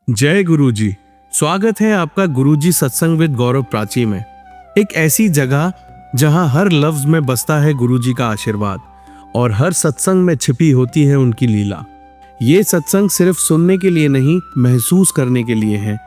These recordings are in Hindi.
जय गुरुजी। स्वागत है आपका गुरुजी सत्संग विद गौरव प्राची में। एक ऐसी जगह जहां हर लफ्ज में बसता है गुरुजी का आशीर्वाद और हर सत्संग में छिपी होती है उनकी लीला। ये सत्संग सिर्फ सुनने के लिए नहीं, महसूस करने के लिए है,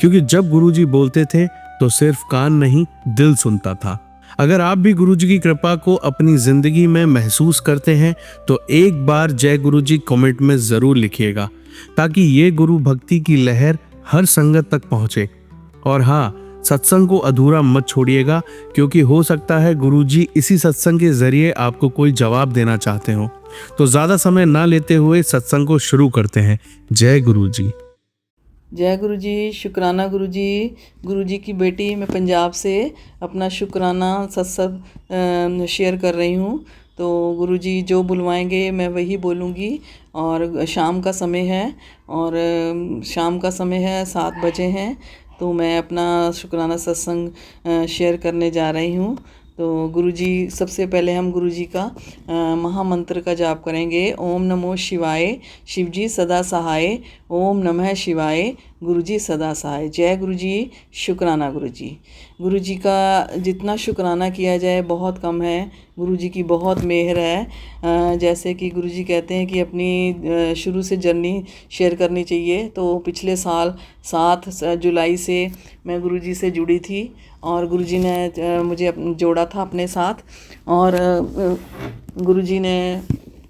क्योंकि जब गुरुजी बोलते थे तो सिर्फ कान नहीं, दिल सुनता था। अगर आप भी गुरुजी की कृपा को अपनी जिंदगी में महसूस करते हैं तो एक बार जय गुरुजी कमेंट में जरूर लिखिएगा, ताकि ये गुरु भक्ति की लहर हर संगत तक पहुंचे। और हाँ, सत्संग को अधूरा मत छोड़िएगा, क्योंकि हो सकता है गुरुजी इसी सत्संग के जरिए आपको कोई जवाब देना चाहते हो। तो ज्यादा समय ना लेते हुए सत्संग को शुरू करते हैं। जय गुरुजी। जय गुरु जी, शुक्राना गुरु जी। गुरु जी की बेटी मैं पंजाब से अपना शुक्राना सत्संग शेयर कर रही हूँ। तो गुरु जी जो बुलवाएंगे मैं वही बोलूँगी। और शाम का समय है और शाम का समय है, 7 बजे हैं। तो मैं अपना शुक्राना सत्संग शेयर करने जा रही हूँ। तो गुरुजी, सबसे पहले हम गुरुजी का महामंत्र का जाप करेंगे। ओम नमो शिवाय, शिवजी सदा सहाय। ओम नमः शिवाय, गुरुजी सदा सहाय। जय गुरुजी, शुक्राना गुरुजी। गुरुजी का जितना शुक्राना किया जाए बहुत कम है। गुरुजी की बहुत मेहर है। जैसे कि गुरुजी कहते हैं कि अपनी शुरू से जर्नी शेयर करनी चाहिए। तो पिछले साल 7 जुलाई से मैं गुरुजी से जुड़ी थी और गुरुजी ने मुझे जोड़ा था अपने साथ। और गुरुजी ने,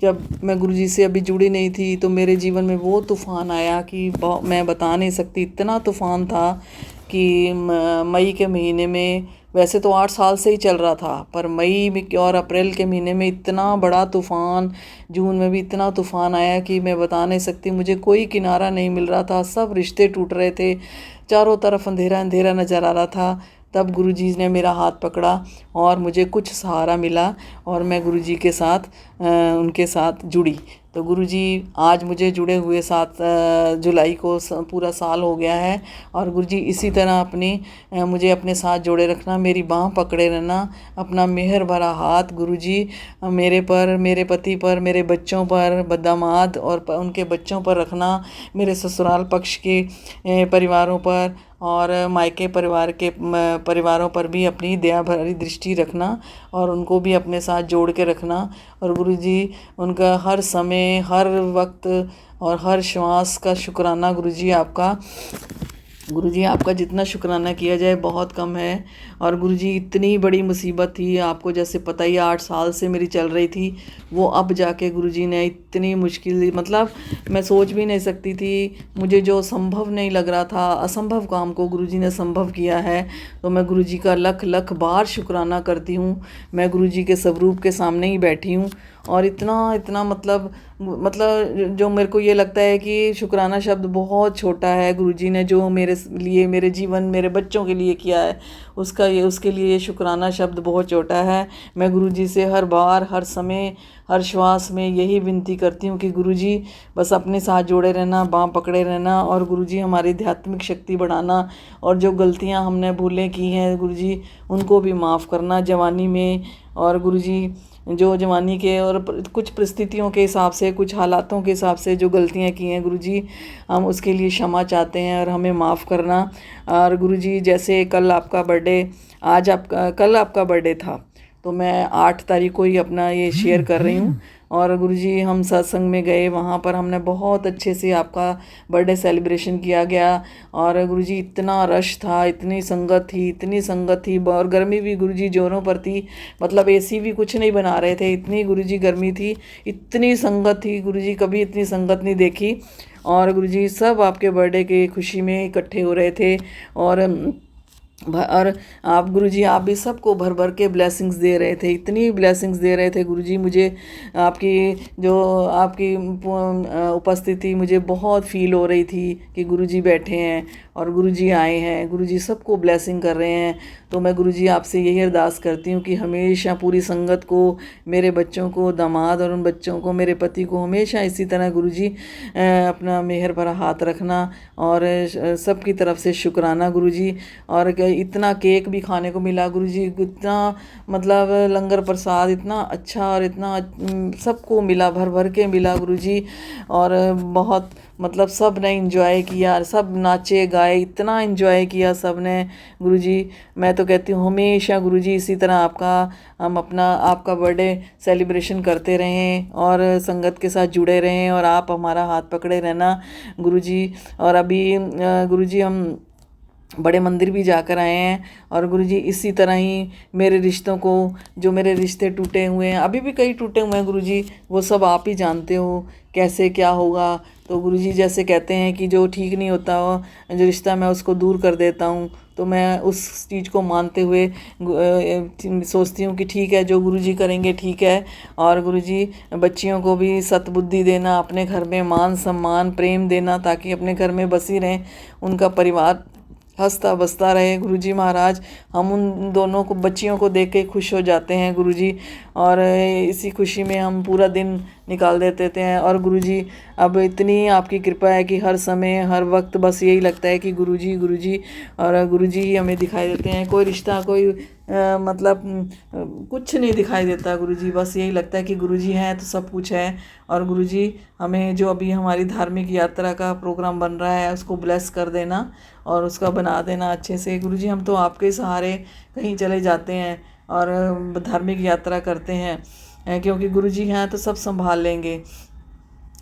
जब मैं गुरुजी से अभी जुड़ी नहीं थी तो मेरे जीवन में वो तूफ़ान आया कि मैं बता नहीं सकती। इतना तूफ़ान था कि मई के महीने में, वैसे तो 8 साल से ही चल रहा था, पर मई में और अप्रैल के महीने में इतना बड़ा तूफ़ान, जून में भी इतना तूफ़ान आया कि मैं बता नहीं सकती। मुझे कोई किनारा नहीं मिल रहा था, सब रिश्ते टूट रहे थे, चारों तरफ अंधेरा अंधेरा नज़र आ रहा था। तब गुरुजी ने मेरा हाथ पकड़ा और मुझे कुछ सहारा मिला और मैं गुरुजी के साथ उनके साथ जुड़ी। तो गुरुजी आज मुझे जुड़े हुए 7 जुलाई को पूरा साल हो गया है। और गुरुजी इसी तरह मुझे अपने साथ जोड़े रखना, मेरी बाँह पकड़े रहना, अपना मेहर भरा हाथ गुरुजी मेरे पर, मेरे पति पर, मेरे बच्चों पर, दामाद और उनके बच्चों पर रखना, मेरे ससुराल पक्ष के परिवारों पर और मायके परिवार के परिवारों पर भी अपनी दया भरी दृष्टि रखना और उनको भी अपने साथ जोड़ के रखना। और गुरुजी उनका हर समय, हर वक्त और हर श्वास का शुक्राना गुरुजी आपका जितना शुक्राना किया जाए बहुत कम है। और गुरुजी इतनी बड़ी मुसीबत थी, आपको जैसे पता ही 8 साल से मेरी चल रही थी, वो अब जाके गुरुजी ने इतनी मुश्किल, मतलब मैं सोच भी नहीं सकती थी। मुझे जो संभव नहीं लग रहा था, असंभव काम को गुरुजी ने संभव किया है। तो मैं गुरुजी का लख लख बार शुक्राना करती हूँ। मैं गुरुजी के स्वरूप के सामने ही बैठी हूँ और इतना मतलब जो मेरे को ये लगता है कि शुक्राना शब्द बहुत छोटा है। गुरुजी ने जो मेरे लिए, मेरे जीवन, मेरे बच्चों के लिए किया है, उसके लिए शुक्राना शब्द बहुत छोटा है। मैं गुरुजी से हर बार, हर समय, हर श्वास में यही विनती करती हूँ कि गुरुजी बस अपने साथ जोड़े रहना, बाँह पकड़े रहना और गुरुजी हमारी आध्यात्मिक शक्ति बढ़ाना। और जो गलतियाँ हमने भूलें की हैं गुरुजी, उनको भी माफ़ करना जवानी में। और गुरुजी जो जवानी के और कुछ परिस्थितियों के हिसाब से, कुछ हालातों के हिसाब से जो गलतियां की हैं गुरुजी, हम उसके लिए क्षमा चाहते हैं और हमें माफ़ करना। और गुरुजी जैसे कल आपका बर्थडे था, तो मैं 8 तारीख को ही अपना ये शेयर कर रही हूँ। और गुरुजी हम सत्संग में गए, वहाँ पर हमने बहुत अच्छे से आपका बर्थडे सेलिब्रेशन किया गया। और गुरुजी इतना रश था, इतनी संगत थी और गर्मी भी गुरुजी जोरों पर थी। मतलब एसी भी कुछ नहीं बना रहे थे, इतनी गुरुजी गर्मी थी, इतनी संगत थी। गुरुजी कभी इतनी संगत नहीं देखी। और गुरुजी सब आपके बर्थडे की खुशी में इकट्ठे हो रहे थे। और आप गुरुजी, आप भी सबको भर भर के ब्लेसिंग्स दे रहे थे, इतनी ब्लेसिंग्स दे रहे थे गुरुजी। मुझे आपकी उपस्थिति मुझे बहुत फील हो रही थी कि गुरुजी बैठे हैं और गुरुजी आए हैं, गुरुजी सबको ब्लेसिंग कर रहे हैं। तो मैं गुरुजी आपसे यही अरदास करती हूँ कि हमेशा पूरी संगत को, मेरे बच्चों को, दामाद और उन बच्चों को, मेरे पति को हमेशा इसी तरह गुरुजी अपना मेहर भरा हाथ रखना और सबकी तरफ से शुक्राना गुरुजी। और इतना केक भी खाने को मिला गुरुजी, इतना मतलब लंगर प्रसाद इतना अच्छा और इतना सबको मिला, भर भर के मिला गुरुजी। और बहुत मतलब सब ने इंजॉय किया, सब नाचे गाए, इतना इंजॉय किया सब ने गुरुजी। मैं तो कहती हूँ हमेशा गुरुजी इसी तरह आपका बर्थडे सेलिब्रेशन करते रहें और संगत के साथ जुड़े रहें और आप हमारा हाथ पकड़े रहना गुरुजी। और अभी गुरुजी हम बड़े मंदिर भी जाकर आए हैं और गुरुजी इसी तरह ही मेरे रिश्तों को, जो मेरे रिश्ते टूटे हुए हैं, अभी भी कई टूटे हुए हैं गुरुजी, वो सब आप ही जानते हो कैसे क्या होगा। तो गुरुजी जैसे कहते हैं कि जो ठीक नहीं होता हो जो रिश्ता, मैं उसको दूर कर देता हूँ। तो मैं उस चीज़ को मानते हुए सोचती हूँ कि ठीक है, जो गुरुजी करेंगे ठीक है। और गुरुजी बच्चियों को भी सतबुद्धि देना, अपने घर में मान सम्मान प्रेम देना, ताकि अपने घर में बसी रहें, उनका परिवार हंसता बसता रहे गुरुजी महाराज। हम उन दोनों को, बच्चियों को देख के खुश हो जाते हैं गुरुजी, और इसी खुशी में हम पूरा दिन निकाल देते हैं। और गुरुजी अब इतनी आपकी कृपा है कि हर समय हर वक्त बस यही लगता है कि गुरुजी गुरुजी, और गुरुजी ही हमें दिखाई देते हैं। कोई रिश्ता कोई मतलब कुछ नहीं दिखाई देता गुरुजी, बस यही लगता है कि गुरुजी हैं तो सब कुछ है। और गुरुजी हमें जो अभी हमारी धार्मिक यात्रा का प्रोग्राम बन रहा है उसको ब्लेस कर देना और उसका बना देना अच्छे से गुरुजी। हम तो आपके सहारे कहीं चले जाते हैं और धार्मिक यात्रा करते हैं, क्योंकि गुरुजी हैं तो सब संभाल लेंगे।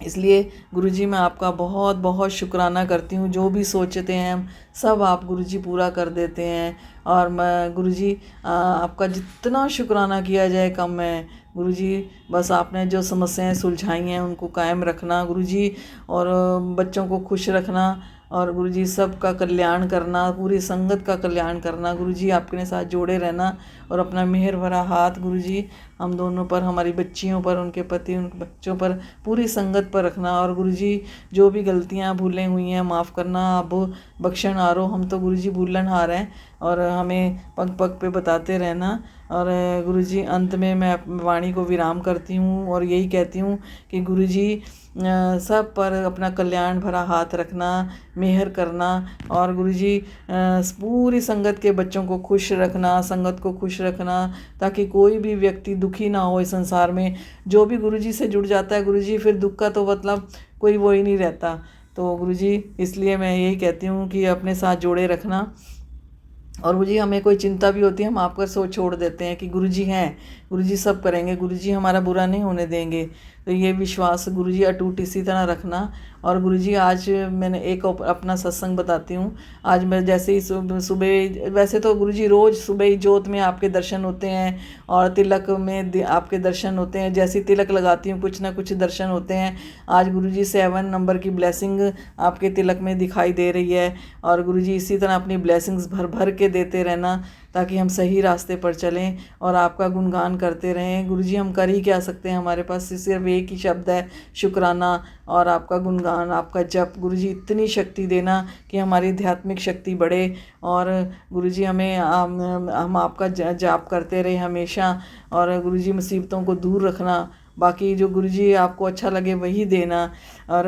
इसलिए गुरुजी मैं आपका बहुत बहुत शुक्राना करती हूँ। जो भी सोचते हैं हम सब आप गुरुजी पूरा कर देते हैं। और मैं गुरुजी आपका जितना शुक्राना किया जाए कम है गुरुजी। बस आपने जो समस्याएं सुलझाई हैं उनको कायम रखना गुरुजी, और बच्चों को खुश रखना, और गुरुजी सबका कल्याण करना, पूरी संगत का कल्याण करना गुरुजी। आपके साथ जोड़े रहना और अपना मेहर भरा हाथ गुरुजी हम दोनों पर, हमारी बच्चियों पर, उनके पति, उनके बच्चों पर, पूरी संगत पर रखना। और गुरुजी जो भी गलतियां भूलें हुई हैं माफ़ करना, अब बख्शन हारो, हम तो गुरुजी भूलन हार हैं, और हमें पग पग पे बताते रहना। और गुरुजी अंत में मैं वाणी को विराम करती हूँ और यही कहती हूँ कि गुरुजी सब पर अपना कल्याण भरा हाथ रखना, मेहर करना, और गुरुजी पूरी संगत के बच्चों को खुश रखना, संगत को खुश रखना, ताकि कोई भी व्यक्ति दुखी ना हो इस संसार में। जो भी गुरुजी से जुड़ जाता है गुरुजी, फिर दुख का तो मतलब कोई वो ही नहीं रहता। तो गुरुजी इसलिए मैं यही कहती हूँ कि अपने साथ जोड़े रखना। और गुरुजी हमें कोई चिंता भी होती है हम आपका सोच छोड़ देते हैं कि गुरुजी हैं, गुरुजी सब करेंगे, गुरुजी हमारा बुरा नहीं होने देंगे। तो ये विश्वास गुरुजी अटूट इसी तरह रखना। और गुरुजी आज मैंने एक अपना सत्संग बताती हूँ। आज मैं जैसे ही सुबह, वैसे तो गुरुजी रोज़ सुबह ही जोत में आपके दर्शन होते हैं और तिलक में आपके दर्शन होते हैं। जैसे ही तिलक लगाती हूँ कुछ ना कुछ दर्शन होते हैं। आज गुरुजी 7 नंबर की ब्लेसिंग आपके तिलक में दिखाई दे रही है। और गुरुजी इसी तरह अपनी ब्लेसिंग्स भर भर के देते रहना, ताकि हम सही रास्ते पर चलें और आपका गुणगान करते रहें। गुरुजी हम कर ही क्या सकते हैं, हमारे पास सिर्फ एक ही शब्द है, शुक्राना और आपका गुणगान, आपका जप। गुरुजी इतनी शक्ति देना कि हमारी आध्यात्मिक शक्ति बढ़े, और गुरुजी हमें हम आपका जाप करते रहे हमेशा। और गुरुजी मुसीबतों को दूर रखना, बाकी जो गुरुजी आपको अच्छा लगे वही देना। और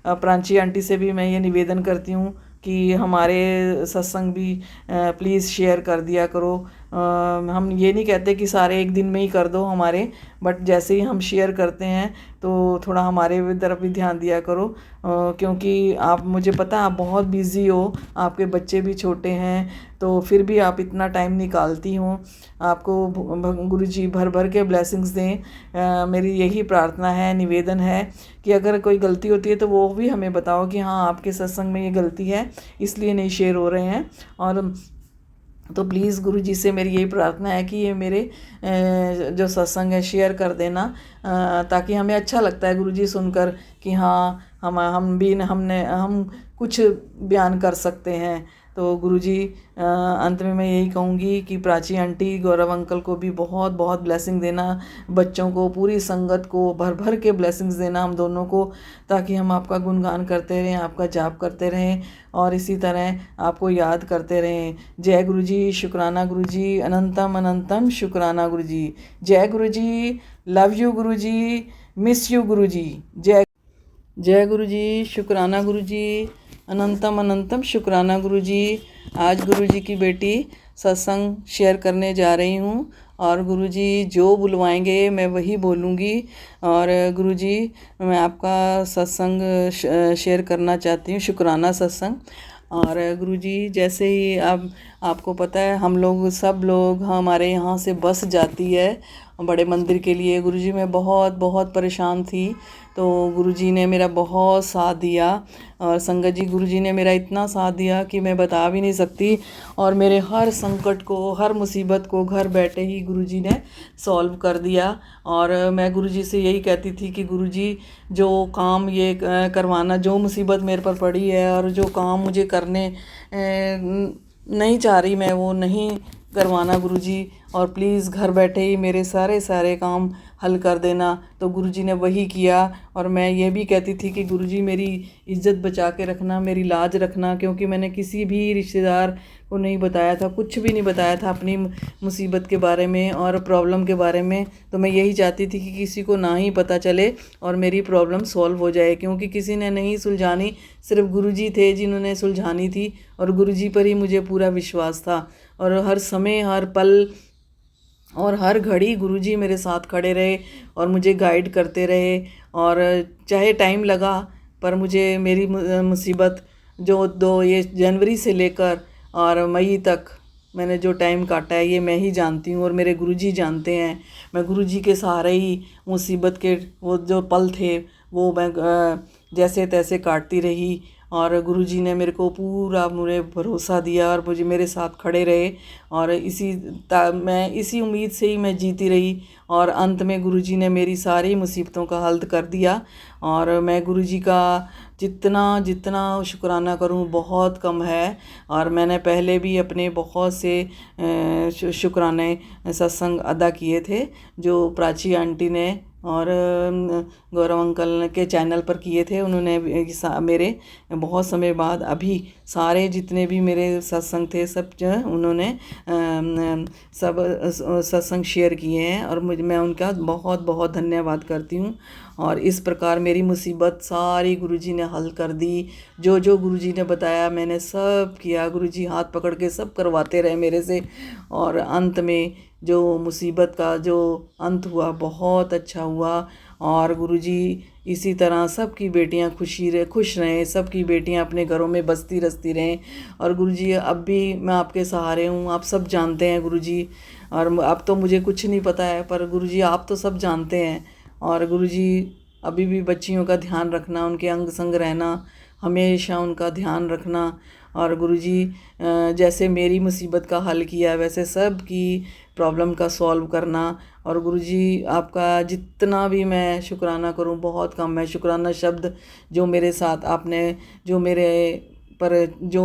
प्रांची आंटी से भी मैं ये निवेदन करती हूँ कि हमारे सत्संग भी प्लीज़ शेयर कर दिया करो। हम ये नहीं कहते कि सारे एक दिन में ही कर दो हमारे, बट जैसे ही हम शेयर करते हैं तो थोड़ा हमारे तरफ भी ध्यान दिया करो, क्योंकि आप, मुझे पता आप बहुत बिज़ी हो, आपके बच्चे भी छोटे हैं, तो फिर भी आप इतना टाइम निकालती हो। आपको गुरुजी भर भर के ब्लेसिंग्स दें। मेरी यही प्रार्थना है, निवेदन है कि अगर कोई गलती होती है तो वो भी हमें बताओ कि हाँ आपके सत्संग में ये गलती है इसलिए नहीं शेयर हो रहे हैं। और तो प्लीज़ गुरुजी से मेरी यही प्रार्थना है कि ये मेरे जो सत्संग है शेयर कर देना, ताकि हमें अच्छा लगता है गुरुजी सुनकर कि हाँ हम कुछ बयान कर सकते हैं। तो गुरुजी अंत में मैं यही कहूँगी कि प्राची आंटी, गौरव अंकल को भी बहुत बहुत ब्लेसिंग देना, बच्चों को, पूरी संगत को भर भर के ब्लेसिंग्स देना हम दोनों को, ताकि हम आपका गुणगान करते रहें, आपका जाप करते रहें और इसी तरह आपको याद करते रहें। जय गुरुजी, शुक्राना गुरुजी, अनंतम अनंतम शुक्राना गुरुजी। जय Guruji, love you Guruji, miss you Guruji. जय गुरुजी, शुक्राना गुरुजी, अनंतम अनंतम शुक्राना गुरुजी। आज गुरुजी की बेटी सत्संग शेयर करने जा रही हूँ और गुरुजी जो बुलवाएंगे मैं वही बोलूँगी। और गुरुजी मैं आपका सत्संग शेयर करना चाहती हूँ, शुक्राना सत्संग। और गुरुजी जैसे ही आपको पता है हम लोग सब लोग हमारे यहाँ से बस जाती है बड़े मंदिर के लिए। गुरुजी मैं बहुत बहुत परेशान थी तो गुरुजी ने मेरा बहुत साथ दिया और संगत जी गुरुजी ने मेरा इतना साथ दिया कि मैं बता भी नहीं सकती। और मेरे हर संकट को, हर मुसीबत को घर बैठे ही गुरुजी ने सॉल्व कर दिया। और मैं गुरुजी से यही कहती थी कि गुरुजी जो काम ये करवाना, जो मुसीबत मेरे पर पड़ी है और जो काम मुझे करने नहीं चाह रही मैं, वो नहीं करवाना गुरुजी। और प्लीज़ घर बैठे ही मेरे सारे सारे काम हल कर देना। तो गुरुजी ने वही किया। और मैं ये भी कहती थी कि गुरुजी मेरी इज़्ज़त बचा के रखना, मेरी लाज रखना, क्योंकि मैंने किसी भी रिश्तेदार को नहीं बताया था, कुछ भी नहीं बताया था अपनी मुसीबत के बारे में और प्रॉब्लम के बारे में। तो मैं यही चाहती थी कि किसी को ना ही पता चले और मेरी प्रॉब्लम सॉल्व हो जाए, क्योंकि किसी ने नहीं सुलझानी, सिर्फ गुरुजी थे जिन्होंने सुलझानी थी। और गुरुजी पर ही मुझे पूरा विश्वास था। और हर समय, हर पल और हर घड़ी गुरुजी मेरे साथ खड़े रहे और मुझे गाइड करते रहे। और चाहे टाइम लगा पर मुझे मेरी मुसीबत जो ये जनवरी से लेकर और मई तक मैंने जो टाइम काटा है ये मैं ही जानती हूँ और मेरे गुरुजी जानते हैं। मैं गुरुजी के सहारे ही मुसीबत के वो जो पल थे वो मैं जैसे तैसे काटती रही। और गुरुजी ने मेरे को पूरा मुझे भरोसा दिया और मुझे मेरे साथ खड़े रहे। और मैं इसी उम्मीद से ही मैं जीती रही। और अंत में गुरुजी ने मेरी सारी मुसीबतों का हल कर दिया। और मैं गुरुजी का जितना जितना शुक्राना करूं बहुत कम है। और मैंने पहले भी अपने बहुत से शुक्राने सत्संग अदा किए थे जो प्राची आंटी ने और गौरव अंकल के चैनल पर किए थे। उन्होंने मेरे बहुत समय बाद अभी सारे जितने भी मेरे सत्संग थे सब उन्होंने सब सत्संग शेयर किए हैं और मैं उनका बहुत बहुत धन्यवाद करती हूँ। और इस प्रकार मेरी मुसीबत सारी गुरुजी ने हल कर दी। जो जो गुरुजी ने बताया मैंने सब किया। गुरुजी हाथ पकड़ के सब करवाते रहे मेरे से। और अंत में जो मुसीबत का जो अंत हुआ बहुत अच्छा हुआ। और गुरुजी इसी तरह सबकी बेटियां खुश रहें, सबकी बेटियां अपने घरों में बसती रसती रहें। और गुरुजी अब भी मैं आपके सहारे हूँ, आप सब जानते हैं गुरुजी। और अब तो मुझे कुछ नहीं पता है पर गुरुजी आप तो सब जानते हैं। और गुरुजी अभी भी बच्चियों का ध्यान रखना, उनके अंग संग रहना, हमेशा उनका ध्यान रखना। और गुरुजी जैसे मेरी मुसीबत का हल किया वैसे सब की प्रॉब्लम का सॉल्व करना। और गुरुजी आपका जितना भी मैं शुक्राना करूं बहुत कम है। शुक्राना शब्द जो मेरे साथ आपने जो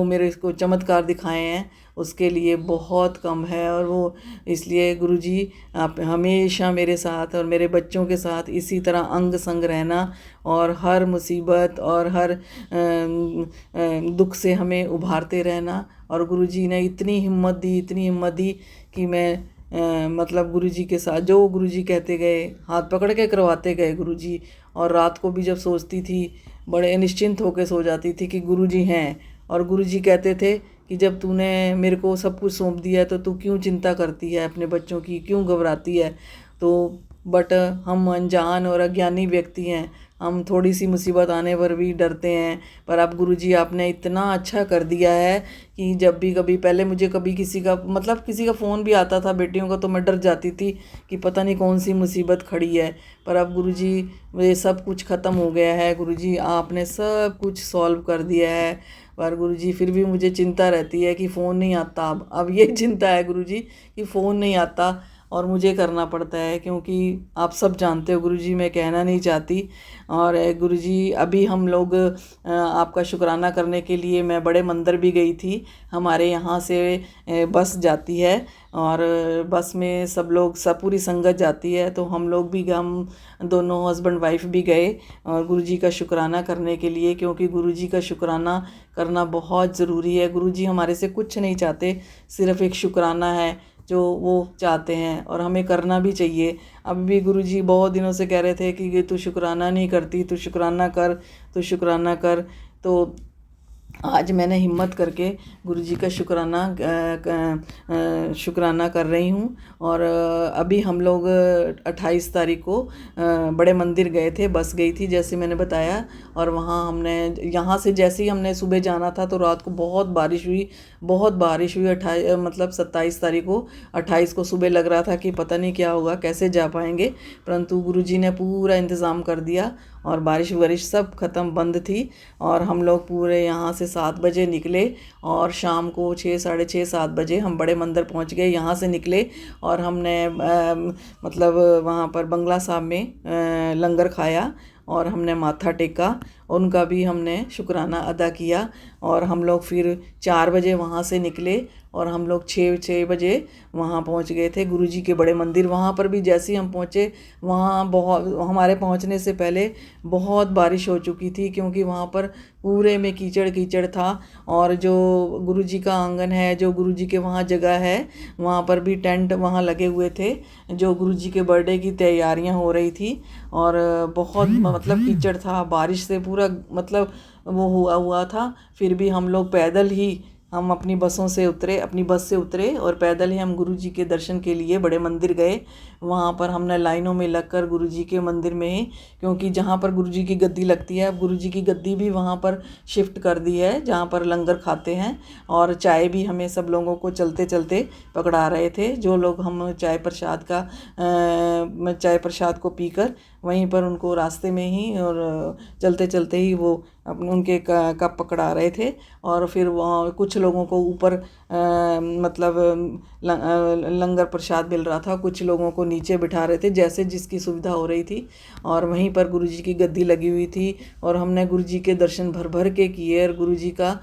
मेरे को चमत्कार दिखाए हैं उसके लिए बहुत कम है। और वो इसलिए गुरुजी आप हमेशा मेरे साथ और मेरे बच्चों के साथ इसी तरह अंग संग रहना और हर मुसीबत और हर दुख से हमें उभारते रहना। और गुरुजी ने इतनी हिम्मत दी कि मैं मतलब गुरुजी के साथ जो गुरुजी कहते गए हाथ पकड़ के करवाते गए गुरुजी। और रात को भी जब सोचती थी बड़े निश्चिंत होकर सो जाती थी कि गुरुजी हैं। और गुरुजी कहते थे कि जब तूने मेरे को सब कुछ सौंप दिया तो तू क्यों चिंता करती है अपने बच्चों की, क्यों घबराती है। तो बट हम अनजान और अज्ञानी व्यक्ति हैं, हम थोड़ी सी मुसीबत आने पर भी डरते हैं। पर अब गुरुजी आपने इतना अच्छा कर दिया है कि जब भी कभी पहले मुझे कभी किसी का फ़ोन भी आता था बेटियों का तो मैं डर जाती थी कि पता नहीं कौन सी मुसीबत खड़ी है। पर अब गुरुजी ये सब कुछ ख़त्म हो गया है। गुरुजी आपने सब कुछ सॉल्व कर दिया है। पर गुरुजी फिर भी मुझे चिंता रहती है कि फ़ोन नहीं आता। अब ये चिंता है गुरुजी कि फ़ोन नहीं आता और मुझे करना पड़ता है, क्योंकि आप सब जानते हो गुरुजी मैं कहना नहीं चाहती। और गुरुजी अभी हम लोग आपका शुक्राना करने के लिए मैं बड़े मंदिर भी गई थी। हमारे यहाँ से बस जाती है और बस में सब पूरी संगत जाती है। तो हम लोग भी, हम दोनों हस्बैंड वाइफ भी गए और गुरुजी का शुक्राना करने के लिए, क्योंकि गुरुजी का शुक्राना करना बहुत ज़रूरी है। गुरुजी हमारे से कुछ नहीं चाहते, सिर्फ़ एक शुक्राना है जो वो चाहते हैं और हमें करना भी चाहिए। अभी भी गुरुजी बहुत दिनों से कह रहे थे कि तू शुक्राना नहीं करती, तू शुक्राना कर, तू शुक्राना कर। तो आज मैंने हिम्मत करके गुरुजी का शुक्राना कर रही हूँ। और अभी हम लोग 28 तारीख को बड़े मंदिर गए थे, बस गई थी जैसे मैंने बताया। और वहाँ हमने यहाँ से जैसे ही हमने सुबह जाना था तो रात को बहुत बारिश हुई, बहुत बारिश हुई। 27 तारीख को, 28 को सुबह लग रहा था कि पता नहीं क्या होगा, कैसे जा पाएंगे, परंतु गुरुजी ने पूरा इंतज़ाम कर दिया और बारिश वारिश सब ख़त्म, बंद थी। और हम लोग पूरे यहाँ से 7 बजे निकले और शाम को 6, साढ़े 6, 7 बजे हम बड़े मंदिर पहुँच गए। यहाँ से निकले और हमने मतलब वहाँ पर बंगला साहब में लंगर खाया और हमने माथा टेका, उनका भी हमने शुक्राना अदा किया। और हम लोग फिर 4 बजे वहाँ से निकले और हम लोग 6 बजे वहाँ पहुँच गए थे गुरुजी के बड़े मंदिर। वहाँ पर भी जैसे ही हम पहुँचे, वहाँ बहुत, हमारे पहुँचने से पहले बहुत बारिश हो चुकी थी, क्योंकि वहाँ पर पूरे में कीचड़ कीचड़ था। और जो गुरुजी का आंगन है, जो गुरुजी के वहाँ जगह है, वहाँ पर भी टेंट वहाँ लगे हुए थे, जो गुरुजी के बर्थडे की तैयारियाँ हो रही थी। और बहुत मतलब कीचड़ था, बारिश से पूरा मतलब वो हुआ था। फिर भी हम लोग पैदल ही, हम अपनी बसों से उतरे, अपनी बस से उतरे और पैदल ही हम गुरुजी के दर्शन के लिए बड़े मंदिर गए। वहाँ पर हमने लाइनों में लगकर गुरुजी के मंदिर में ही, क्योंकि जहाँ पर गुरुजी की गद्दी लगती है, अब गुरुजी की गद्दी भी वहाँ पर शिफ्ट कर दी है, जहाँ पर लंगर खाते हैं। और चाय भी हमें सब लोगों को चलते चलते पकड़ा रहे थे, जो लोग हम चाय प्रसाद को पीकर वहीं पर उनको रास्ते में ही और चलते चलते ही वो अपने उनके कप पकड़ा रहे थे। और फिर वहाँ कुछ लोगों को ऊपर मतलब लंगर प्रसाद मिल रहा था, कुछ लोगों को नीचे बिठा रहे थे, जैसे जिसकी सुविधा हो रही थी। और वहीं पर गुरुजी की गद्दी लगी हुई थी और हमने गुरुजी के दर्शन भर भर के किए और गुरुजी का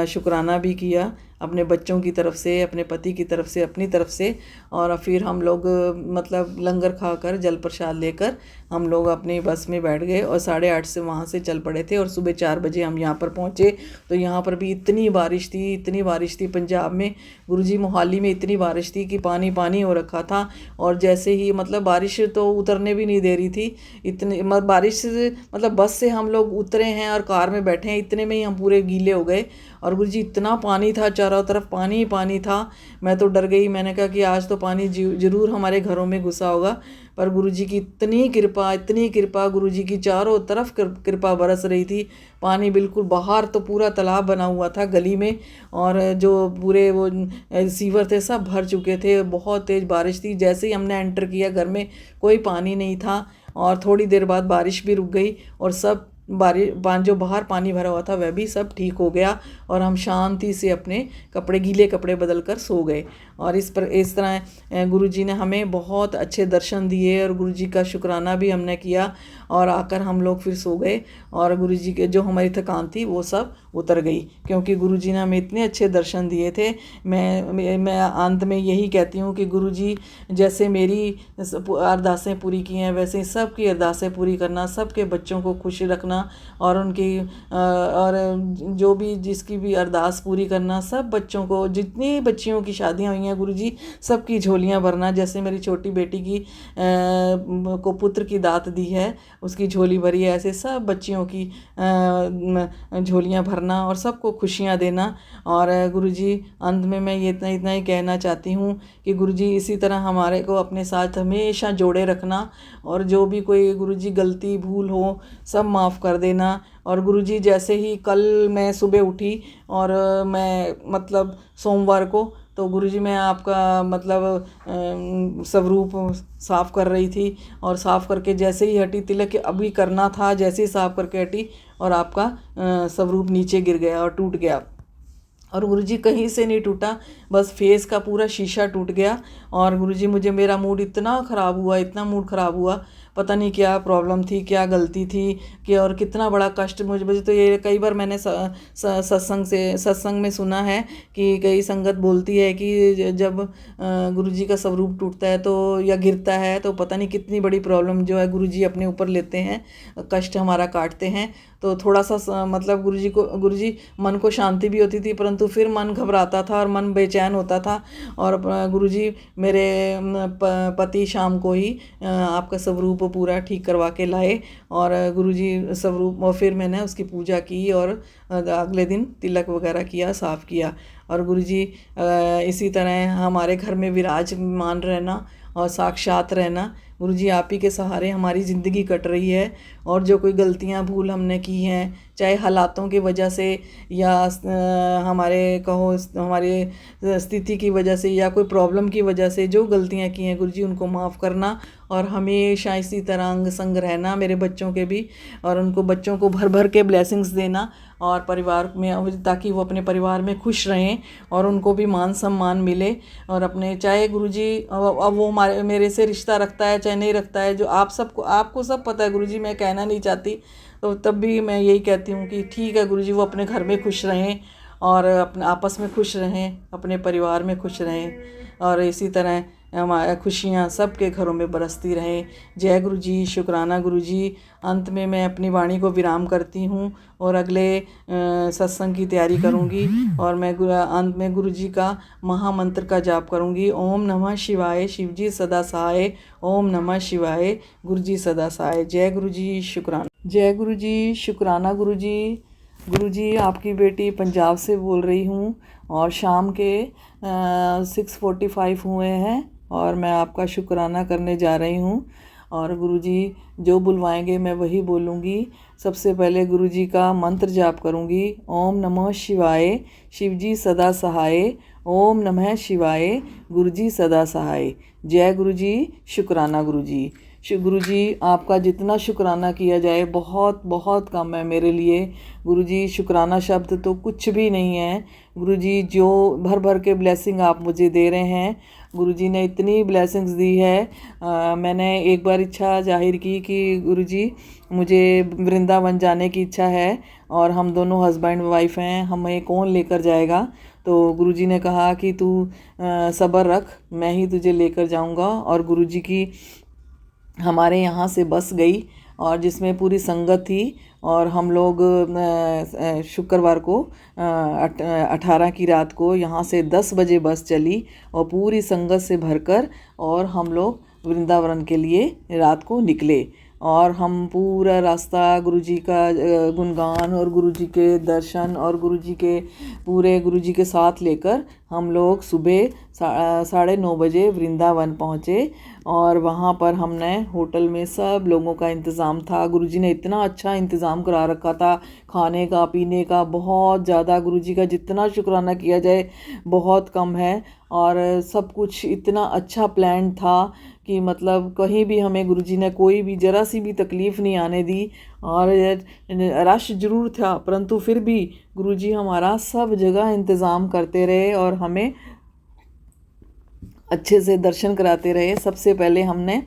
शुक्राना भी किया, अपने बच्चों की तरफ से, अपने पति की तरफ से, अपनी तरफ से। और फिर हम लोग मतलब लंगर खाकर, जल प्रसाद लेकर हम लोग अपनी बस में बैठ गए और 8:30 से वहाँ से चल पड़े थे। और सुबह 4 बजे हम यहाँ पर पहुँचे। तो यहाँ पर भी इतनी बारिश थी, इतनी बारिश थी। पंजाब में, गुरुजी मोहाली में इतनी बारिश थी कि पानी पानी हो रखा था। और जैसे ही मतलब बारिश तो उतरने भी नहीं दे रही थी, इतनी बारिश मतलब बस से हम लोग उतरे हैं और कार में बैठे हैं, इतने में ही हम पूरे गीले हो गए। और गुरुजी इतना पानी था, चारों तरफ पानी ही पानी था। मैं तो डर गई, मैंने कहा कि आज तो पानी ज़रूर हमारे घरों में घुसा होगा। पर गुरुजी की इतनी कृपा, गुरुजी की चारों तरफ कृपा बरस रही थी। पानी बिल्कुल बाहर तो पूरा तालाब बना हुआ था गली में, और जो पूरे वो सीवर थे सब भर चुके थे। बहुत तेज़ बारिश थी। जैसे ही हमने एंटर किया घर में, कोई पानी नहीं था। और थोड़ी देर बाद बारिश भी रुक गई और सब जो बाहर पानी भरा हुआ था वह भी सब ठीक हो गया। और हम शांति से अपने गीले कपड़े बदल कर सो गए। और इस तरह गुरुजी ने हमें बहुत अच्छे दर्शन दिए और गुरुजी का शुक्राना भी हमने किया। और आकर हम लोग फिर सो गए और गुरुजी के जो हमारी थकान थी वो सब उतर गई, क्योंकि गुरुजी ने हमें इतने अच्छे दर्शन दिए थे। मैं अंत में यही कहती हूँ कि गुरुजी जैसे मेरी अरदासें पूरी की हैं, वैसे सबकी अरदासें पूरी करना, सबके बच्चों को खुश रखना और उनकी और जो भी जिसकी भी अरदास पूरी करना, सब बच्चों को, जितनी बच्चियों की शादियां हुई हैं गुरुजी सबकी झोलियां भरना। जैसे मेरी छोटी बेटी की को पुत्र की दात दी है, उसकी झोली भरी है, ऐसे सब बच्चियों की झोलियां भरना और सबको खुशियां देना। और गुरुजी अंत में मैं ये इतना ही कहना चाहती हूँ कि गुरुजी इसी तरह हमारे को अपने साथ हमेशा जोड़े रखना, और जो भी कोई गुरुजी गलती भूल हो सब माफ़ कर देना। और गुरुजी जैसे ही कल मैं सुबह उठी और मैं मतलब सोमवार को, तो गुरुजी मैं आपका मतलब स्वरूप साफ़ कर रही थी और साफ़ करके जैसे ही हटी, तिलक अभी करना था, जैसे ही साफ़ करके हटी और आपका स्वरूप नीचे गिर गया और टूट गया। और गुरुजी कहीं से नहीं टूटा, बस फेस का पूरा शीशा टूट गया। और गुरुजी मेरा मूड इतना ख़राब हुआ, इतना मूड ख़राब हुआ, पता नहीं क्या प्रॉब्लम थी, क्या गलती थी कि, और कितना बड़ा कष्ट मुझे तो ये कई बार मैंने सत्संग में सुना है कि कई संगत बोलती है कि जब गुरुजी का स्वरूप टूटता है तो या गिरता है तो पता नहीं कितनी बड़ी प्रॉब्लम जो है गुरुजी अपने ऊपर लेते हैं, कष्ट हमारा काटते हैं। तो थोड़ा सा मतलब गुरुजी मन को शांति भी होती थी, परंतु फिर मन घबराता था और मन बेचैन होता था। और गुरुजी मेरे पति शाम को ही आपका स्वरूप को पूरा ठीक करवा के लाए और गुरुजी स्वरूप, और फिर मैंने उसकी पूजा की और अगले दिन तिलक वगैरह किया, साफ़ किया। और गुरुजी इसी तरह हमारे घर में विराजमान रहना और साक्षात रहना। गुरुजी आप ही के सहारे हमारी ज़िंदगी कट रही है, और जो कोई गलतियां भूल हमने की हैं, चाहे हालातों की वजह से या हमारे कहो हमारे स्थिति की वजह से या कोई प्रॉब्लम की वजह से जो गलतियां की हैं गुरुजी, उनको माफ़ करना और हमेशा इसी तरह अंग संग रहना मेरे बच्चों के भी, और उनको बच्चों को भर भर के ब्लेसिंग्स देना और परिवार में, ताकि वो अपने परिवार में खुश रहें और उनको भी मान सम्मान मिले। और अपने चाहे गुरुजी अब वो हमारे मेरे से रिश्ता रखता है चाहे नहीं रखता है, जो आपको सब पता है गुरुजी, मैं कहना नहीं चाहती, तो तब भी मैं यही कहती हूँ कि ठीक है गुरुजी, वो अपने घर में खुश रहें और अपने आपस में खुश रहें, अपने परिवार में खुश रहें, और इसी तरह हमारी खुशियाँ सबके घरों में बरसती रहें। जय गुरुजी, शुक्राना गुरुजी। अंत में मैं अपनी वाणी को विराम करती हूँ और अगले सत्संग की तैयारी करूँगी, और मैं अंत में गुरुजी का महामंत्र का जाप करूँगी। ओम नमः शिवाय, शिवजी सदा सहाय। ओम नमः शिवाय, गुरुजी सदा सहाय। जय गुरुजी, शुक्राना। जय गुरुजी, शुक्राना गुरुजी। गुरुजी आपकी बेटी पंजाब से बोल रही हूँ और शाम के 6:45 हुए हैं और मैं आपका शुक्राना करने जा रही हूँ। और गुरुजी जो बुलवाएंगे मैं वही बोलूँगी। सबसे पहले गुरुजी का मंत्र जाप करूँगी। ओम नमः शिवाय, शिवजी सदा सहाय। ओम नमः शिवाय, गुरुजी सदा सहाय। जय गुरुजी, शुक्राना गुरुजी। गुरुजी आपका जितना शुक्राना किया जाए बहुत बहुत कम है मेरे लिए। गुरुजी शुक्राना शब्द तो कुछ भी नहीं है। गुरुजी जो भर भर के ब्लेसिंग आप मुझे दे रहे हैं, गुरुजी ने इतनी ब्लेसिंग्स दी है। मैंने एक बार इच्छा जाहिर की कि गुरुजी मुझे वृंदावन जाने की इच्छा है और हम दोनों हस्बैंड वाइफ हैं, हमें कौन लेकर जाएगा। तो गुरुजी ने कहा कि तू सब्र रख, मैं ही तुझे लेकर जाऊंगा। और गुरुजी की हमारे यहाँ से बस गई और जिसमें पूरी संगत थी, और हम लोग शुक्रवार को 18 की रात को यहाँ से 10 बजे बस चली और पूरी संगत से भरकर, और हम लोग वृंदावन के लिए रात को निकले। और हम पूरा रास्ता गुरुजी का गुणगान और गुरुजी के दर्शन और गुरुजी के साथ लेकर हम लोग सुबह 9:30 बजे वृंदावन पहुँचे। और वहाँ पर हमने होटल में सब लोगों का इंतज़ाम था। गुरुजी ने इतना अच्छा इंतज़ाम करा रखा था, खाने का पीने का, बहुत ज़्यादा। गुरुजी का जितना शुक्राना किया जाए बहुत कम है। और सब कुछ इतना अच्छा प्लान था कि मतलब कहीं भी हमें गुरुजी ने कोई भी ज़रा सी भी तकलीफ़ नहीं आने दी। और रश ज़रूर था परंतु फिर भी गुरुजी हमारा सब जगह इंतज़ाम करते रहे और हमें अच्छे से दर्शन कराते रहे। सबसे पहले हमने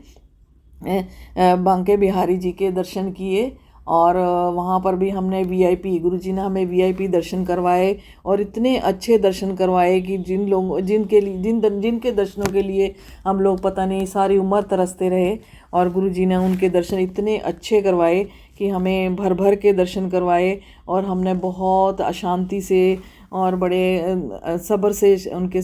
बांके बिहारी जी के दर्शन किए और वहाँ पर भी हमने वीआईपी, गुरुजी ने हमें वीआईपी दर्शन करवाए और इतने अच्छे दर्शन करवाए कि जिनके दर्शनों के लिए हम लोग पता नहीं सारी उम्र तरसते रहे। और गुरुजी ने उनके दर्शन इतने अच्छे करवाए कि हमें भर भर के दर्शन करवाए और हमने बहुत अशांति से और बड़े सब्र से उनके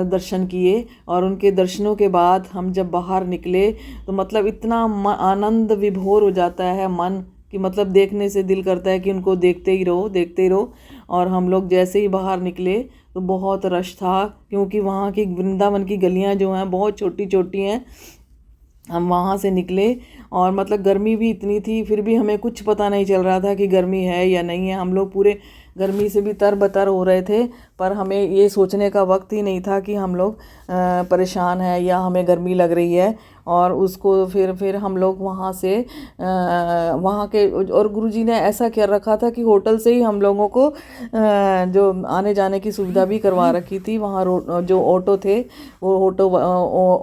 दर्शन किए। और उनके दर्शनों के बाद हम जब बाहर निकले तो मतलब इतना आनंद विभोर हो जाता है मन कि मतलब देखने से दिल करता है कि उनको देखते ही रहो। और हम लोग जैसे ही बाहर निकले तो बहुत रश था, क्योंकि वहाँ की वृंदावन की गलियाँ जो हैं बहुत छोटी छोटी हैं। हम वहाँ से निकले और मतलब गर्मी भी इतनी थी, फिर भी हमें कुछ पता नहीं चल रहा था कि गर्मी है या नहीं है। हम लोग पूरे गर्मी से भी तरबतर हो रहे थे, पर हमें ये सोचने का वक्त ही नहीं था कि हम लोग परेशान हैं या हमें गर्मी लग रही है। और उसको फिर हम लोग वहाँ से वहाँ के, और गुरुजी ने ऐसा कर रखा था कि होटल से ही हम लोगों को जो आने जाने की सुविधा भी करवा रखी थी। वहाँ जो ऑटो थे वो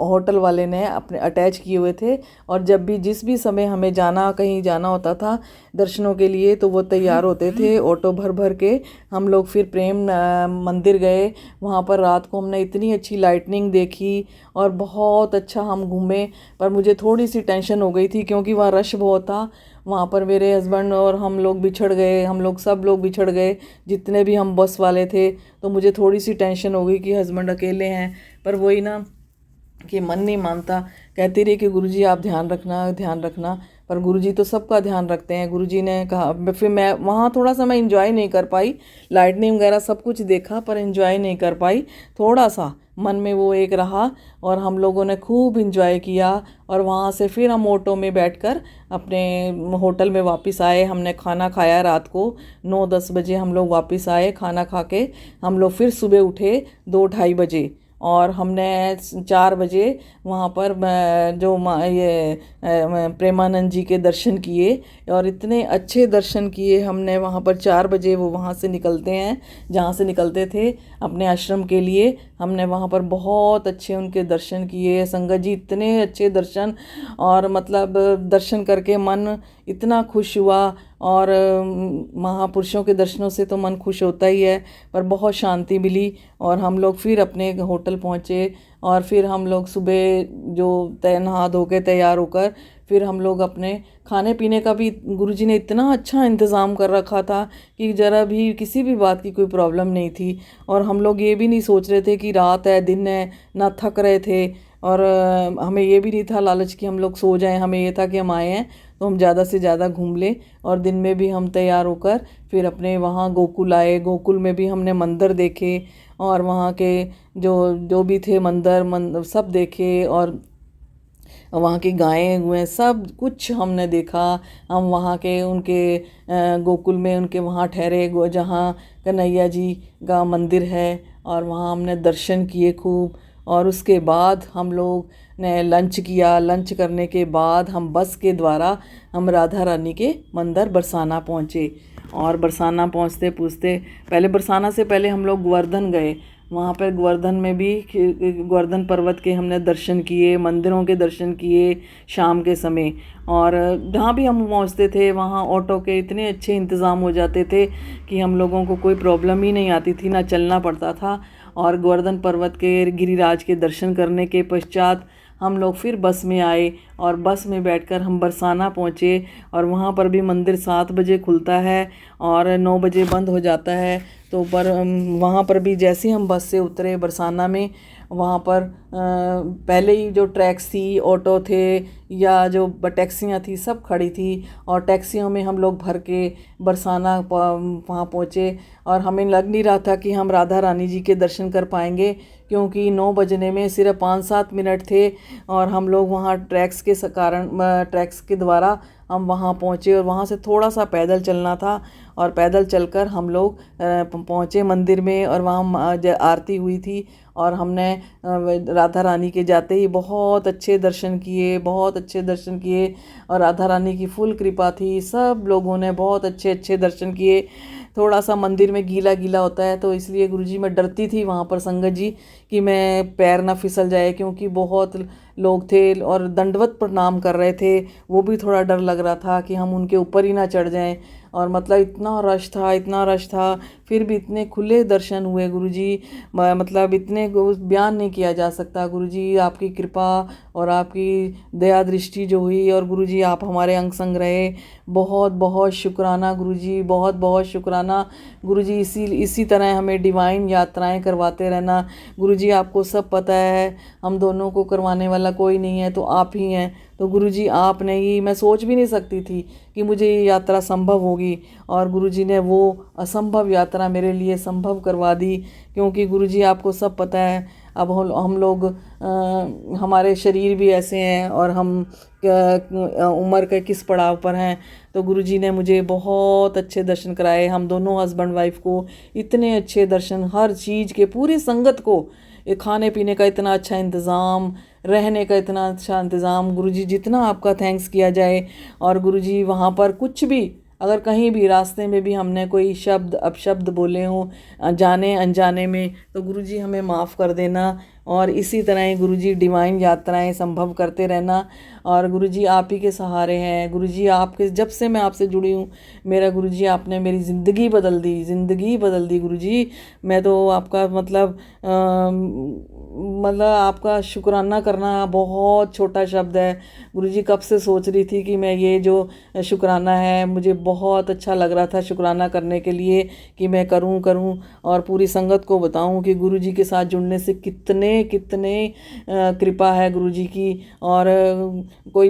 होटल वाले ने अपने अटैच किए हुए थे, और जब भी जिस भी समय हमें कहीं जाना होता था दर्शनों के लिए तो वो तैयार होते थे ऑटो भर भर के। हम लोग फिर प्रेम मंदिर गए, वहाँ पर रात को हमने इतनी अच्छी लाइटनिंग देखी और बहुत अच्छा हम घूमे। पर मुझे थोड़ी सी टेंशन हो गई थी क्योंकि वहाँ रश बहुत था। वहाँ पर मेरे हस्बैंड और हम लोग बिछड़ गए, हम लोग सब लोग बिछड़ गए जितने भी हम बस वाले थे। तो मुझे थोड़ी सी टेंशन हो गई कि हस्बैंड अकेले हैं, पर वही ना कि मन नहीं मानता कहती रही कि गुरुजी आप ध्यान रखना ध्यान रखना, पर गुरुजी तो सबका ध्यान रखते हैं। गुरुजी ने कहा, फिर मैं वहाँ थोड़ा सा मैं इंजॉय नहीं कर पाई, लाइटनिंग वगैरह सब कुछ देखा पर इंजॉय नहीं कर पाई। थोड़ा सा मन में वो एक रहा और हम लोगों ने खूब इंजॉय किया। और वहाँ से फिर हम ऑटो में बैठकर अपने होटल में वापस आए। हमने खाना खाया रात को 9-10 बजे हम लोग वापस आए। खाना खा के हम लोग फिर सुबह उठे 2-2:30 बजे, और हमने 4 बजे वहाँ पर जो प्रेमानंद जी के दर्शन किए, और इतने अच्छे दर्शन किए हमने वहाँ पर। 4 बजे वो वहाँ से निकलते हैं, जहाँ से निकलते थे अपने आश्रम के लिए। हमने वहाँ पर बहुत अच्छे उनके दर्शन किए। संगत जी इतने अच्छे दर्शन, और मतलब दर्शन करके मन इतना खुश हुआ। और महापुरुषों के दर्शनों से तो मन खुश होता ही है, पर बहुत शांति मिली। और हम लोग फिर अपने होटल पहुँचे, और फिर हम लोग सुबह जो नहा धो के तैयार होकर फिर हम लोग अपने खाने पीने का भी गुरुजी ने इतना अच्छा इंतज़ाम कर रखा था कि ज़रा भी किसी भी बात की कोई प्रॉब्लम नहीं थी। और हम लोग ये भी नहीं सोच रहे थे कि रात है दिन है, ना थक रहे थे। और हमें ये भी नहीं था लालच कि हम लोग सो जाएं। हमें ये था कि हम आए हैं तो हम ज़्यादा से ज़्यादा घूम लें। और दिन में भी हम तैयार होकर फिर अपने वहाँ गोकुल आए। गोकुल में भी हमने मंदिर देखे, और वहाँ के जो जो भी थे मंदिर सब देखे, और वहाँ की गायें हुए सब कुछ हमने देखा। हम वहाँ के उनके गोकुल में उनके वहाँ ठहरे, जहाँ कन्हैया जी का मंदिर है, और वहाँ हमने दर्शन किए खूब। और उसके बाद हम लोग ने लंच किया। लंच करने के बाद हम बस के द्वारा हम राधा रानी के मंदिर बरसाना पहुँचे। और बरसाना पहुँचते पूछते पहले बरसाना से पहले हम लोग गोवर्धन गए। वहाँ पर गोवर्धन में भी गोवर्धन पर्वत के हमने दर्शन किए, मंदिरों के दर्शन किए शाम के समय। और जहाँ भी हम पहुँचते थे वहाँ ऑटो के इतने अच्छे इंतज़ाम हो जाते थे कि हम लोगों को कोई प्रॉब्लम ही नहीं आती थी, ना चलना पड़ता था। और गोवर्धन पर्वत के गिरिराज के दर्शन करने के पश्चात हम लोग फिर बस में आए, और बस में बैठकर हम बरसाना पहुँचे। और वहाँ पर भी मंदिर 7 बजे खुलता है और 9 बजे बंद हो जाता है। तो वहाँ पर भी जैसे हम बस से उतरे बरसाना में, वहाँ पर पहले ही जो टैक्सी थी, ऑटो थे, या जो टैक्सियाँ थी सब खड़ी थी। और टैक्सियों में हम लोग भर के बरसाना वहाँ पहुँचे। और हमें लग नहीं रहा था कि हम राधा रानी जी के दर्शन कर पाएंगे, क्योंकि 9 बजने में सिर्फ 5-7 मिनट थे। और हम लोग वहाँ ट्रैक्स के द्वारा हम वहाँ पहुँचे, और वहाँ से थोड़ा सा पैदल चलना था। और पैदल चलकर हम लोग पहुँचे मंदिर में, और वहाँ आरती हुई थी। और हमने राधा रानी के जाते ही बहुत अच्छे दर्शन किए, बहुत अच्छे दर्शन किए। और राधा रानी की फुल कृपा थी, सब लोगों ने बहुत अच्छे अच्छे दर्शन किए। थोड़ा सा मंदिर में गीला गीला होता है, तो इसलिए गुरुजी मैं डरती थी वहाँ पर संगत जी कि मैं पैर ना फिसल जाए, क्योंकि बहुत लोग थे और दंडवत प्रणाम कर रहे थे। वो भी थोड़ा डर लग रहा था कि हम उनके ऊपर ही ना चढ़ जाएं। और मतलब इतना रश था, इतना रश था, फिर भी इतने खुले दर्शन हुए गुरुजी, मतलब इतने बयान नहीं किया जा सकता। गुरुजी आपकी कृपा और आपकी दया दृष्टि जो हुई, और गुरुजी आप हमारे अंग संग रहे। बहुत बहुत शुक्राना गुरुजी, बहुत बहुत शुक्राना गुरुजी। इसी तरह हमें डिवाइन यात्राएं करवाते रहना। गुरुजी आपको सब पता है, हम दोनों को करवाने वाला कोई नहीं है, तो आप ही हैं। तो गुरुजी आपने ही, मैं सोच भी नहीं सकती थी कि मुझे ये यात्रा संभव होगी, और गुरुजी ने वो असंभव यात्रा मेरे लिए संभव करवा दी। क्योंकि गुरुजी आपको सब पता है, अब हम लोग हमारे शरीर भी ऐसे हैं, और हम उम्र के किस पड़ाव पर हैं। तो गुरुजी ने मुझे बहुत अच्छे दर्शन कराए। हम दोनों हस्बैंड वाइफ को इतने अच्छे दर्शन, हर चीज़ के, पूरी संगत को खाने पीने का इतना अच्छा इंतज़ाम, रहने का इतना अच्छा इंतज़ाम। गुरुजी जितना आपका थैंक्स किया जाए। और गुरुजी वहाँ पर कुछ भी, अगर कहीं भी रास्ते में भी हमने कोई शब्द अपशब्द बोले हों जाने अनजाने में, तो गुरुजी हमें माफ़ कर देना। और इसी तरह ही गुरुजी डिवाइन यात्राएं संभव करते रहना। और गुरुजी आप ही के सहारे हैं। गुरुजी आपके, जब से मैं आपसे जुड़ी हूँ मेरा गुरुजी आपने मेरी ज़िंदगी बदल दी, ज़िंदगी बदल दी गुरुजी। मैं तो आपका मतलब आपका शुक्राना करना बहुत छोटा शब्द है गुरुजी। कब से सोच रही थी कि मैं ये जो शुक्राना है, मुझे बहुत अच्छा लग रहा था शुक्राना करने के लिए कि मैं करूं। और पूरी संगत को बताऊं कि गुरुजी के साथ जुड़ने से कितने कितने कृपा है गुरुजी की। और कोई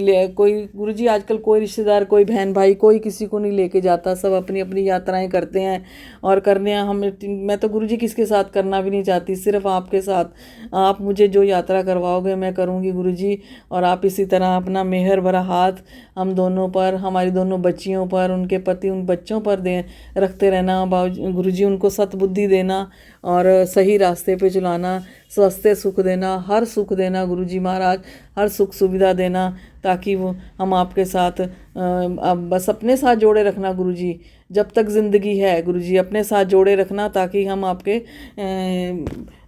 गुरुजी आजकल कोई रिश्तेदार, कोई बहन भाई, कोई किसी को नहीं लेके जाता, सब अपनी अपनी यात्राएं करते हैं। और करने मैं तो गुरुजी किसके साथ करना भी नहीं चाहती, सिर्फ आपके साथ। आप मुझे जो यात्रा करवाओगे मैं करूँगी गुरुजी। और आप इसी तरह अपना मेहर भरा हाथ हम दोनों पर, हमारी दोनों बच्चियों पर, उनके पति, उन बच्चों पर रखते रहना। गुरुजी उनको सतबुद्धि देना और सही रास्ते पे चलाना, स्वास्थ्य सुख देना, हर सुख देना गुरुजी महाराज, हर सुख सुविधा देना, ताकि वो हम आपके साथ अब बस अपने साथ जोड़े रखना गुरुजी, जब तक ज़िंदगी है गुरुजी अपने साथ जोड़े रखना, ताकि हम आपके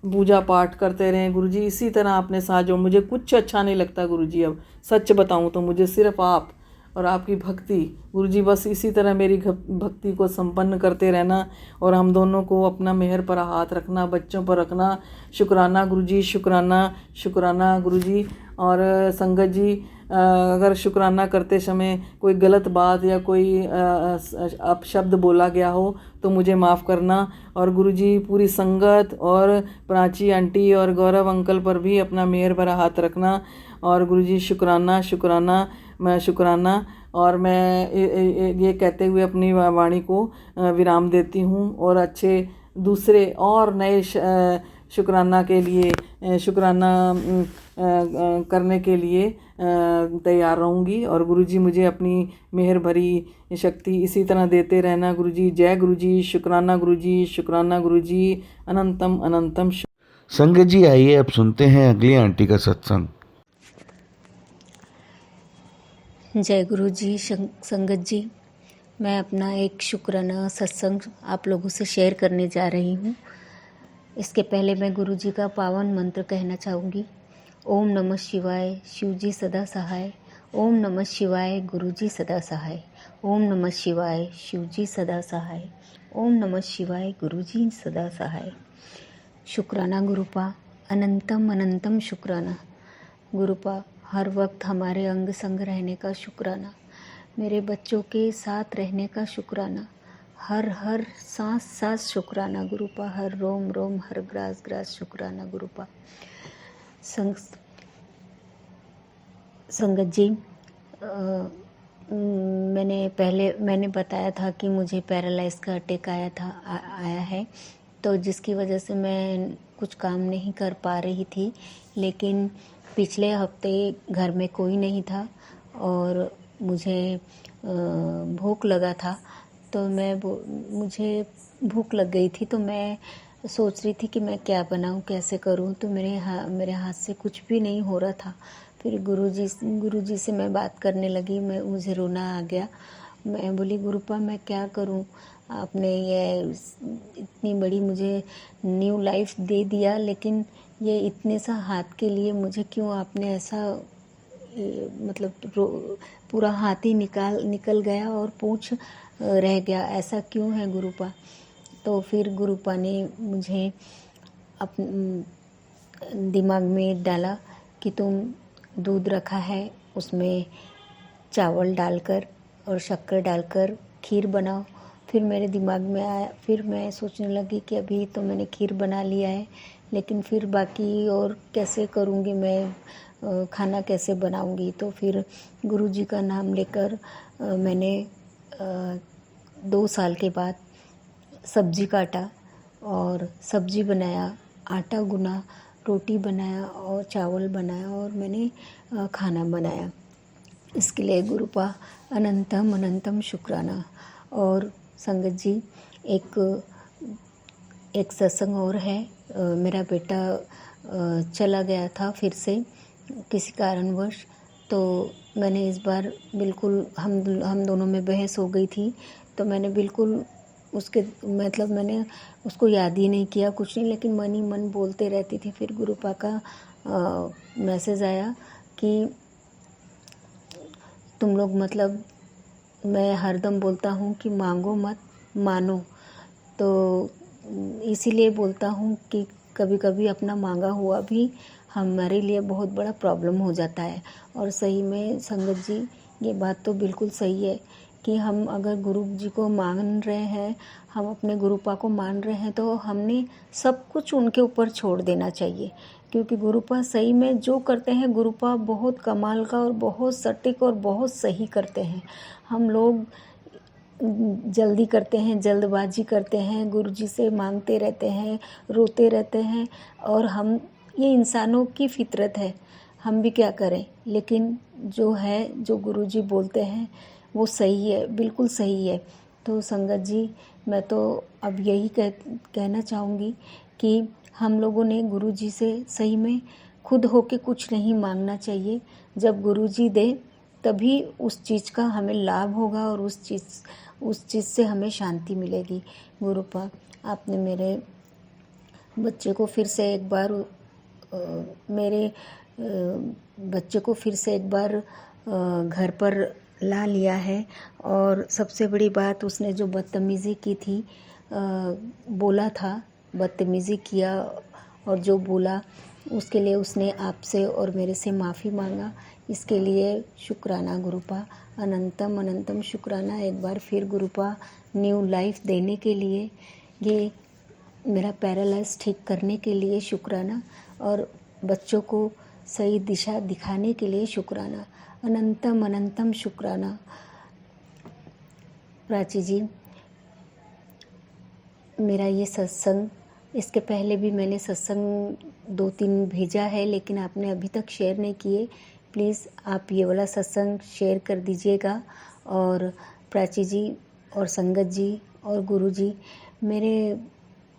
पूजा पाठ करते रहें गुरुजी। इसी तरह अपने साथ जो, मुझे कुछ अच्छा नहीं लगता गुरुजी, अब सच बताऊं तो मुझे सिर्फ आप और आपकी भक्ति गुरुजी, बस इसी तरह मेरी भक्ति को संपन्न करते रहना। और हम दोनों को अपना मेहर पर हाथ रखना, बच्चों पर रखना। शुक्राना गुरुजी, शुक्राना, शुक्राना गुरुजी। और संगत जी, अगर शुक्राना करते समय कोई गलत बात या कोई अपशब्द बोला गया हो तो मुझे माफ़ करना। और गुरुजी पूरी संगत और प्राची आंटी और गौरव अंकल पर भी अपना मेहर भरा हाथ रखना। और गुरुजी शुक्राना, शुक्राना, मैं शुक्राना। और मैं ये कहते हुए अपनी वाणी को विराम देती हूँ और अच्छे दूसरे और नए शुक्राना के लिए, शुक्राना करने के लिए तैयार रहूँगी। और गुरुजी मुझे अपनी मेहर भरी शक्ति इसी तरह देते रहना गुरुजी। जय गुरुजी, शुक्राना गुरुजी, शुक्राना गुरुजी, अनंतम अनंतम। संगत जी, आइए अब सुनते हैं अगली आंटी का सत्संग। जय गुरु जी। संगत जी, मैं अपना एक शुक्राना सत्संग आप लोगों से शेयर करने जा रही हूँ। इसके पहले मैं गुरु जी का पावन मंत्र कहना चाहूँगी। ओम नमः शिवाय, शिव जी सदा सहाय। ओम नमः शिवाय, गुरु जी सदा सहाय। ओम नमः शिवाय, शिव जी सदा सहाय। ओम नमः शिवाय, गुरु जी सदा सहाय। शुक्राना गुरुपा, अनंतम अनंतम शुक्राना गुरुपा। हर वक्त हमारे अंग संग रहने का शुक्राना, मेरे बच्चों के साथ रहने का शुक्राना, हर हर सांस सांस शुक्राना गुरुपा, हर रोम रोम, हर ग्रास ग्रास शुक्राना गुरुपा। संगत जी, मैंने बताया था कि मुझे पैरालाइज का अटैक आया है, तो जिसकी वजह से मैं कुछ काम नहीं कर पा रही थी। लेकिन पिछले हफ्ते घर में कोई नहीं था और मुझे भूख लगा था, तो मुझे भूख लग गई थी, तो मैं सोच रही थी कि मैं क्या बनाऊं, कैसे करूं। तो मेरे हाथ से कुछ भी नहीं हो रहा था। फिर गुरुजी से मैं बात करने लगी, मुझे रोना आ गया। मैं बोली, गुरुपा मैं क्या करूं, आपने ये इतनी बड़ी मुझे न्यू लाइफ दे दिया, लेकिन ये इतने सा हाथ के लिए मुझे क्यों आपने ऐसा, मतलब पूरा हाथ ही निकल गया और पूंछ रह गया, ऐसा क्यों है गुरुपा। तो फिर गुरुपा ने मुझे दिमाग में डाला कि तुम दूध रखा है, उसमें चावल डालकर और शक्कर डालकर खीर बनाओ। फिर मेरे दिमाग में आया, फिर मैं सोचने लगी कि अभी तो मैंने खीर बना लिया है, लेकिन फिर बाकी और कैसे करूँगी मैं, खाना कैसे बनाऊँगी। तो फिर गुरुजी का नाम लेकर मैंने 2 साल के बाद सब्जी काटा और सब्जी बनाया, आटा गूना, रोटी बनाया और चावल बनाया और मैंने खाना बनाया। इसके लिए गुरुपा अनंतम अनंतम शुक्राना। और संगत जी, एक सत्संग और है। मेरा बेटा चला गया था फिर से किसी कारणवश, तो मैंने इस बार बिल्कुल, हम दोनों में बहस हो गई थी, तो मैंने बिल्कुल मैंने उसको याद ही नहीं किया, कुछ नहीं, लेकिन मन ही मन बोलते रहती थी। फिर गुरुपा का मैसेज आया कि तुम लोग, मतलब मैं हरदम बोलता हूँ कि मांगो मत मानो, तो इसीलिए बोलता हूँ कि कभी कभी अपना मांगा हुआ भी हमारे लिए बहुत बड़ा प्रॉब्लम हो जाता है। और सही में संगत जी, ये बात तो बिल्कुल सही है कि हम अगर गुरु जी को मान रहे हैं, हम अपने गुरुपा को मान रहे हैं, तो हमने सब कुछ उनके ऊपर छोड़ देना चाहिए। क्योंकि गुरुपा सही में जो करते हैं, गुरुपा बहुत कमाल का और बहुत सटीक और बहुत सही करते हैं। हम लोग जल्दी करते हैं, जल्दबाजी करते हैं, गुरु जी से मांगते रहते हैं, रोते रहते हैं, और हम ये इंसानों की फितरत है, हम भी क्या करें। लेकिन जो है, जो गुरु जी बोलते हैं वो सही है, बिल्कुल सही है। तो संगत जी, मैं तो अब यही कहना चाहूँगी कि हम लोगों ने गुरु जी से सही में खुद होके कुछ नहीं मांगना चाहिए। जब गुरु जी दे तभी उस चीज़ का हमें लाभ होगा और उस चीज़ से हमें शांति मिलेगी। गुरुपा, आपने मेरे बच्चे को फिर से एक बार घर पर ला लिया है। और सबसे बड़ी बात, उसने जो बदतमीज़ी की थी, बोला था, बदतमीज़ी किया और जो बोला उसके लिए उसने आपसे और मेरे से माफ़ी मांगा। इसके लिए शुक्राना गुरुपा, अनंतम अनंतम शुक्राना। एक बार फिर गुरुपा, न्यू लाइफ देने के लिए, ये मेरा पैरालाइज ठीक करने के लिए शुक्राना, और बच्चों को सही दिशा दिखाने के लिए शुक्राना, अनंतम अनंतम शुक्राना। प्राची जी, मेरा ये सत्संग, इसके पहले भी मैंने सत्संग 2-3 भेजा है, लेकिन आपने अभी तक शेयर नहीं किए। प्लीज़ आप ये वाला सत्संग शेयर कर दीजिएगा। और प्राची जी और संगत जी और गुरु जी, मेरे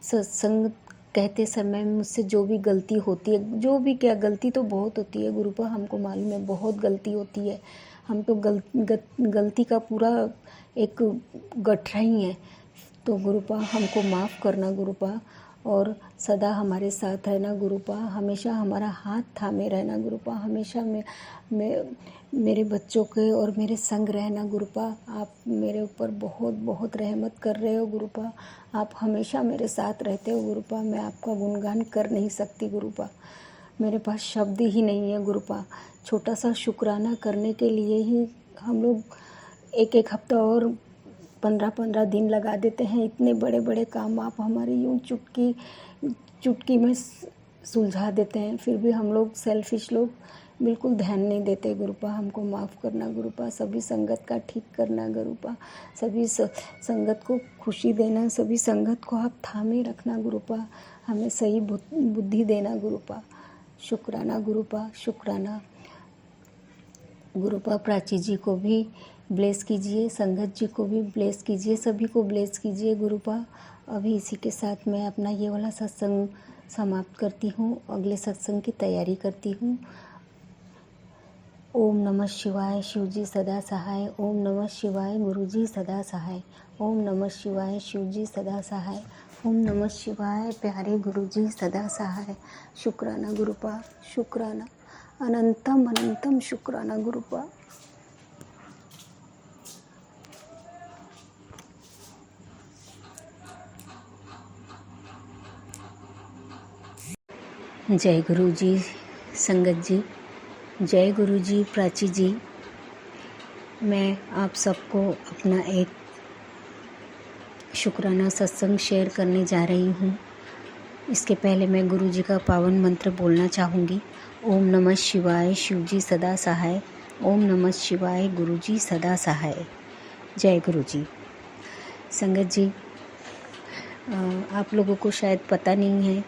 सत्संग कहते समय मुझसे जो भी गलती होती है, जो भी क्या, गलती तो बहुत होती है गुरुपा, हमको मालूम है बहुत गलती होती है। हम तो गलती का पूरा एक गठरा ही है। तो गुरुपा, हमको माफ़ करना गुरुपा, और सदा हमारे साथ रहना गुरुपा, हमेशा हमारा हाथ थामे रहना गुरुपा, हमेशा मेरे बच्चों के और मेरे संग रहना गुरुपा। आप मेरे ऊपर बहुत बहुत रहमत कर रहे हो गुरुपा, आप हमेशा मेरे साथ रहते हो गुरुपा। मैं आपका गुणगान कर नहीं सकती गुरुपा, मेरे पास शब्द ही नहीं है गुरुपा। छोटा सा शुक्राना करने के लिए ही हम लोग एक हफ्ता और 15 दिन लगा देते हैं। इतने बड़े बड़े काम आप हमारे यूँ चुटकी में सुलझा देते हैं, फिर भी हम लोग सेल्फिश लोग बिल्कुल ध्यान नहीं देते गुरुपा। हमको माफ़ करना गुरुपा, सभी संगत का ठीक करना गुरुपा, सभी संगत को खुशी देना, सभी संगत को आप थामे रखना गुरुपा, हमें सही बुद्धि देना गुरुपा। शुक्राना गुरुपा, शुक्राना गुरुपा। प्राची जी को भी ब्लेस कीजिए, संगत जी को भी ब्लेस कीजिए, सभी को ब्लेस कीजिए गुरुपा। अभी इसी के साथ मैं अपना ये वाला सत्संग समाप्त करती हूँ, अगले सत्संग की तैयारी करती हूँ। ओम नमः शिवाय, शिवजी सदा सहाय। ओम नमः शिवाय, गुरुजी सदा सहाय। ओम नमः शिवाय, शिवजी सदा सहाय। ओम नमः शिवाय, प्यारे गुरुजी सदा सहाय। शुक्राना गुरुपा, शुक्राना, अनंतम अनंतम शुक्राना गुरुपा। जय गुरु जी, संगत जी, जय गुरु जी, प्राची जी। मैं आप सबको अपना एक शुक्राना सत्संग शेयर करने जा रही हूँ। इसके पहले मैं गुरु जी का पावन मंत्र बोलना चाहूँगी। ओम नमः शिवाय, शिवजी सदा सहाय। ओम नमः शिवाय, गुरुजी सदा सहाय। जय गुरु जी। संगत जी, आप लोगों को शायद पता नहीं है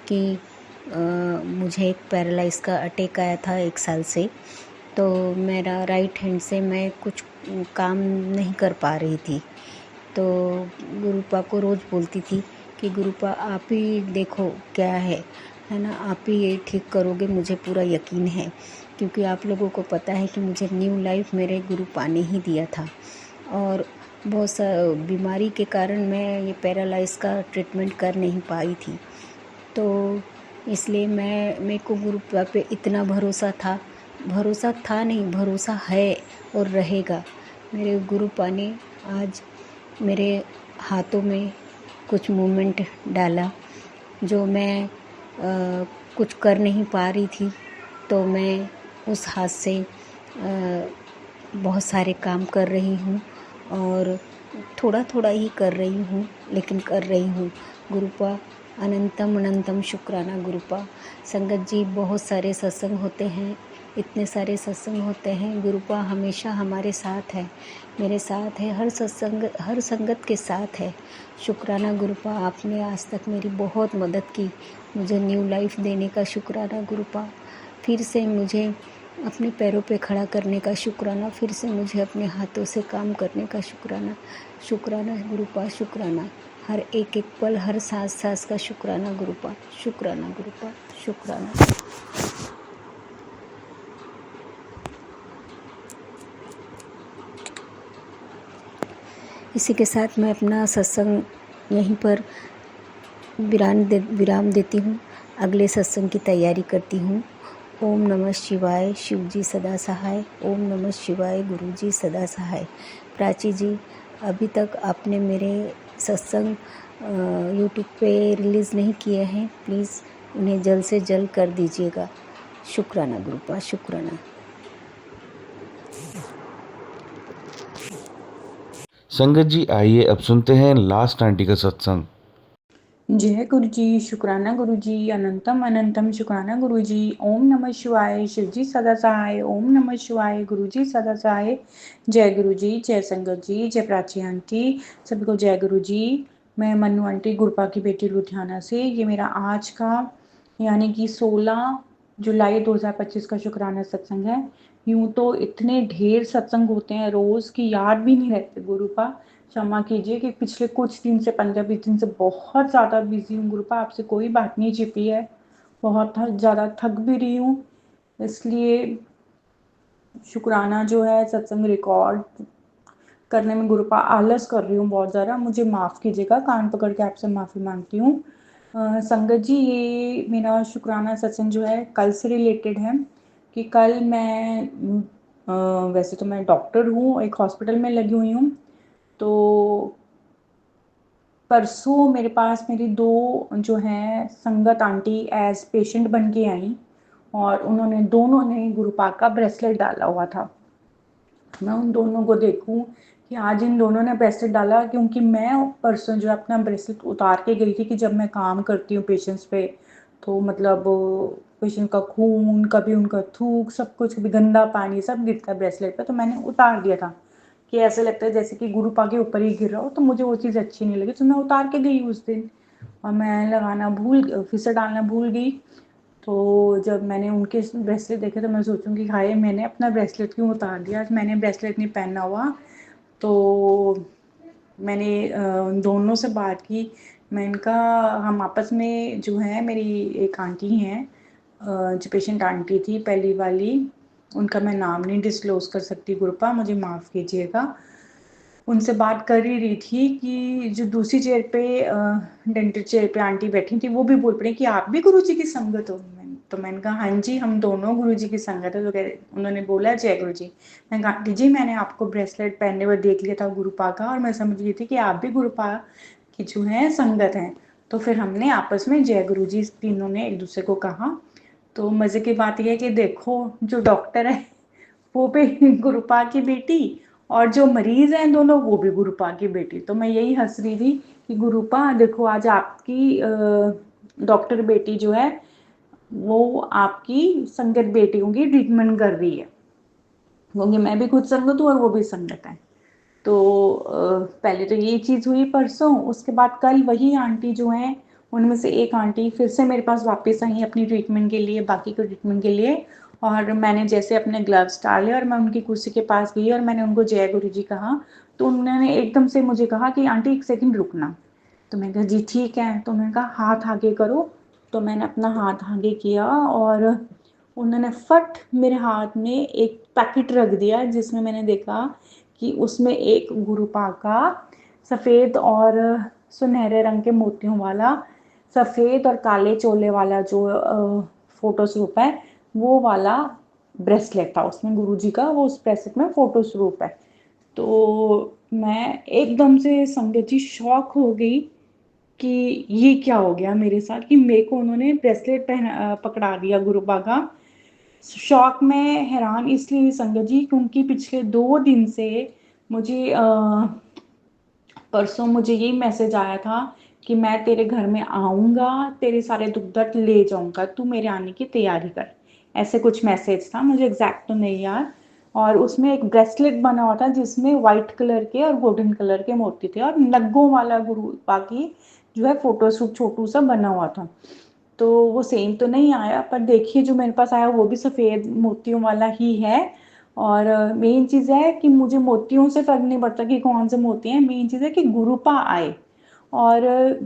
कि मुझे एक पैरालाइज का अटैक आया था 1 साल से। तो मेरा राइट हैंड से मैं कुछ काम नहीं कर पा रही थी। तो गुरुपा को रोज़ बोलती थी कि गुरुपा आप ही देखो क्या है ना, आप ही ये ठीक करोगे, मुझे पूरा यकीन है। क्योंकि आप लोगों को पता है कि मुझे न्यू लाइफ मेरे गुरुपा ने ही दिया था, और बहुत सा बीमारी के कारण मैं ये पैरालाइज का ट्रीटमेंट कर नहीं पाई थी। तो इसलिए मेरे को गुरुपा पे इतना भरोसा नहीं, भरोसा है और रहेगा। मेरे गुरुपा ने आज मेरे हाथों में कुछ मूवमेंट डाला, जो मैं कुछ कर नहीं पा रही थी। तो मैं उस हाथ से बहुत सारे काम कर रही हूँ, और थोड़ा थोड़ा ही कर रही हूँ, लेकिन कर रही हूँ। गुरुपा अनंतम अनंतम शुक्राना गुरुपा। संगत जी, बहुत सारे सत्संग होते हैं, इतने सारे सत्संग होते हैं। गुरुपा हमेशा हमारे साथ है, मेरे साथ है, हर सत्संग हर संगत के साथ है। शुक्राना गुरुपा, आपने आज तक मेरी बहुत मदद की, मुझे न्यू लाइफ देने का शुक्राना गुरुपा। फिर से मुझे अपने पैरों पे खड़ा करने का शुक्राना, फिर से मुझे अपने हाथों से काम करने का शुक्राना। शुक्राना गुरुपा, शुक्राना। हर एक एक पल, हर सांस सांस का शुक्राना गुरुपा, शुक्राना गुरुपा, शुक्राना। इसी के साथ मैं अपना सत्संग यहीं पर विराम देती हूँ। अगले सत्संग की तैयारी करती हूँ। ओम नमः शिवाय, शिव जी सदा सहाय। ओम नमः शिवाय, गुरु जी सदा सहाय। प्राची जी, अभी तक आपने मेरे सत्संग यूट्यूब पे रिलीज़ नहीं किए हैं, प्लीज़ उन्हें जल्द से जल्द कर दीजिएगा। शुक्राना गुरुपा, शुक्राना। संगत जी आइए अब सुनते हैं लास्ट आंटी का सत्संग। जय गुरु जी, शुक्राना गुरु जी, अनंतम अनंतम शुक्राना गुरु जी। ओम नमः शिवाय, शिव जी सदा सहाय। ओम नमः शिवाय, गुरु जी सदा सहाय। जय गुरु जी, जय संगत जी, जय प्राची आंटी, सभी को जय गुरु जी। मैं मन्नू आंटी, गुरपा की बेटी, लुधियाना से। ये मेरा आज का यानी कि 16 जुलाई 2025 का शुक्राना सत्संग है। यूं तो इतने ढेर सत्संग होते हैं रोज की याद भी नहीं रहते गुरुपा, क्षमा कीजिए कि पिछले कुछ दिन से 15-20 दिन से बहुत ज़्यादा बिजी हूँ गुरुपा, आपसे कोई बात नहीं छिपी है, बहुत ज़्यादा थक भी रही हूँ, इसलिए शुक्राना जो है सत्संग रिकॉर्ड करने में गुरुपा आलस कर रही हूँ बहुत ज़्यादा, मुझे माफ़ कीजिएगा, कान पकड़ के आपसे माफ़ी मांगती हूँ। संगत जी, ये मेरा शुक्राना सत्संग जो है कल से रिलेटेड है कि कल मैं वैसे तो मैं डॉक्टर हूँ, एक हॉस्पिटल में लगी हुई हूँ, तो परसों मेरे पास मेरी 2 जो हैं संगत आंटी एज पेशेंट बन के आई और उन्होंने दोनों ने गुरुपा का ब्रेसलेट डाला हुआ था। मैं उन दोनों को देखूं कि आज इन दोनों ने ब्रेसलेट डाला, क्योंकि मैं परसों जो अपना ब्रेसलेट उतार के गई थी कि जब मैं काम करती हूँ पेशेंट्स पे तो मतलब पेशेंट का खून, कभी उनका थूक, सब कुछ, कभी गंदा पानी सब गिरता है ब्रेसलेट पे, तो मैंने उतार दिया था कि ऐसे लगता है जैसे कि गुरुपा के ऊपर ही गिर रहा हो, तो मुझे वो चीज़ अच्छी नहीं लगी, तो मैं उतार के गई उस दिन और मैं लगाना फिर से डालना भूल गई। तो जब मैंने उनके ब्रेसलेट देखे तो मैं सोचूंगी हाय मैंने अपना ब्रेसलेट क्यों उतार दिया, आज मैंने ब्रेसलेट नहीं पहना हुआ। तो मैंने उन दोनों से बात की, मैं इनका हम आपस में जो है, मेरी एक आंटी हैं जो पेशेंट आंटी थी पहली वाली, उनका मैं नाम नहीं डिस्क्लोज कर सकती गुरुपा, मुझे माफ़ कीजिएगा। उनसे बात कर ही रही थी कि जो दूसरी चेयर पे डेंटल चेयर पे आंटी बैठी थी वो भी बोल पड़ी कि आप भी गुरुजी की संगत हो। तो मैंने कहा हाँ जी, हम दोनों गुरुजी की संगत है। तो उन्होंने बोला जय गुरुजी। मैंने कहा आंटी जी, मैंने आपको ब्रेसलेट पहनने पर देख लिया था गुरुपा का और मैं समझ गई थी कि आप भी गुरुपा की जो है संगत हैं। तो फिर हमने आपस में जय गुरुजी तीनों ने एक दूसरे को कहा। तो मज़े की बात यह है कि देखो जो डॉक्टर है वो भी गुरुपा की बेटी और जो मरीज हैं दोनों वो भी गुरुपा की बेटी। तो मैं यही हंस रही थी कि गुरुपा देखो आज आपकी डॉक्टर बेटी जो है वो आपकी संगत बेटियों की ट्रीटमेंट कर रही है, क्योंकि मैं भी खुद संगत हूँ और वो भी संगत है। तो पहले तो ये चीज़ हुई परसों, उसके बाद कल वही आंटी जो हैं उनमें से एक आंटी फिर से मेरे पास वापस आई अपनी ट्रीटमेंट के लिए, बाकी के ट्रीटमेंट के लिए। और मैंने जैसे अपने ग्लव्स डाले और मैं उनकी कुर्सी के पास गई और मैंने उनको जय गुरु जी कहा, तो उन्होंने एकदम से मुझे कहा कि आंटी एक सेकंड रुकना। तो मैंने कहा जी ठीक है। तो उन्होंने कहा हाथ आगे करो। तो मैंने अपना हाथ आगे किया और उन्होंने फट मेरे हाथ में एक पैकेट रख दिया, जिसमें मैंने देखा कि उसमें एक गुरुपा का सफ़ेद और सुनहरे रंग के मोतियों वाला, सफ़ेद और काले चोले वाला जो फोटो स्वरूप है वो वाला ब्रेसलेट था, उसमें गुरुजी का वो उस ब्रेसलेट में फोटो स्वरूप है। तो मैं एकदम से संगत जी शॉक हो गई कि ये क्या हो गया मेरे साथ कि मेरे को उन्होंने ब्रेसलेट पकड़ा दिया गुरुपा का। शौक में हैरान इसलिए संगत जी क्योंकि पिछले 2 दिन से मुझे परसों मुझे यही मैसेज आया था कि मैं तेरे घर में आऊँगा, तेरे सारे दुख दर्द ले जाऊँगा, तू मेरे आने की तैयारी कर। ऐसे कुछ मैसेज था, मुझे एग्जैक्ट तो नहीं याद। और उसमें एक ब्रेसलेट बना हुआ था जिसमें वाइट कलर के और गोल्डन कलर के मोती थे, और नग्गों वाला गुरु बाकी जो है फोटो शूट छोटू सा बना हुआ था। तो वो सेम तो नहीं आया, पर देखिए जो मेरे पास आया वो भी सफ़ेद मोतियों वाला ही है। और मेन चीज़ है कि मुझे मोतियों से फ़र्क नहीं पड़ता कि कौन से मोती हैं, मेन चीज़ है कि गुरुपा आए। और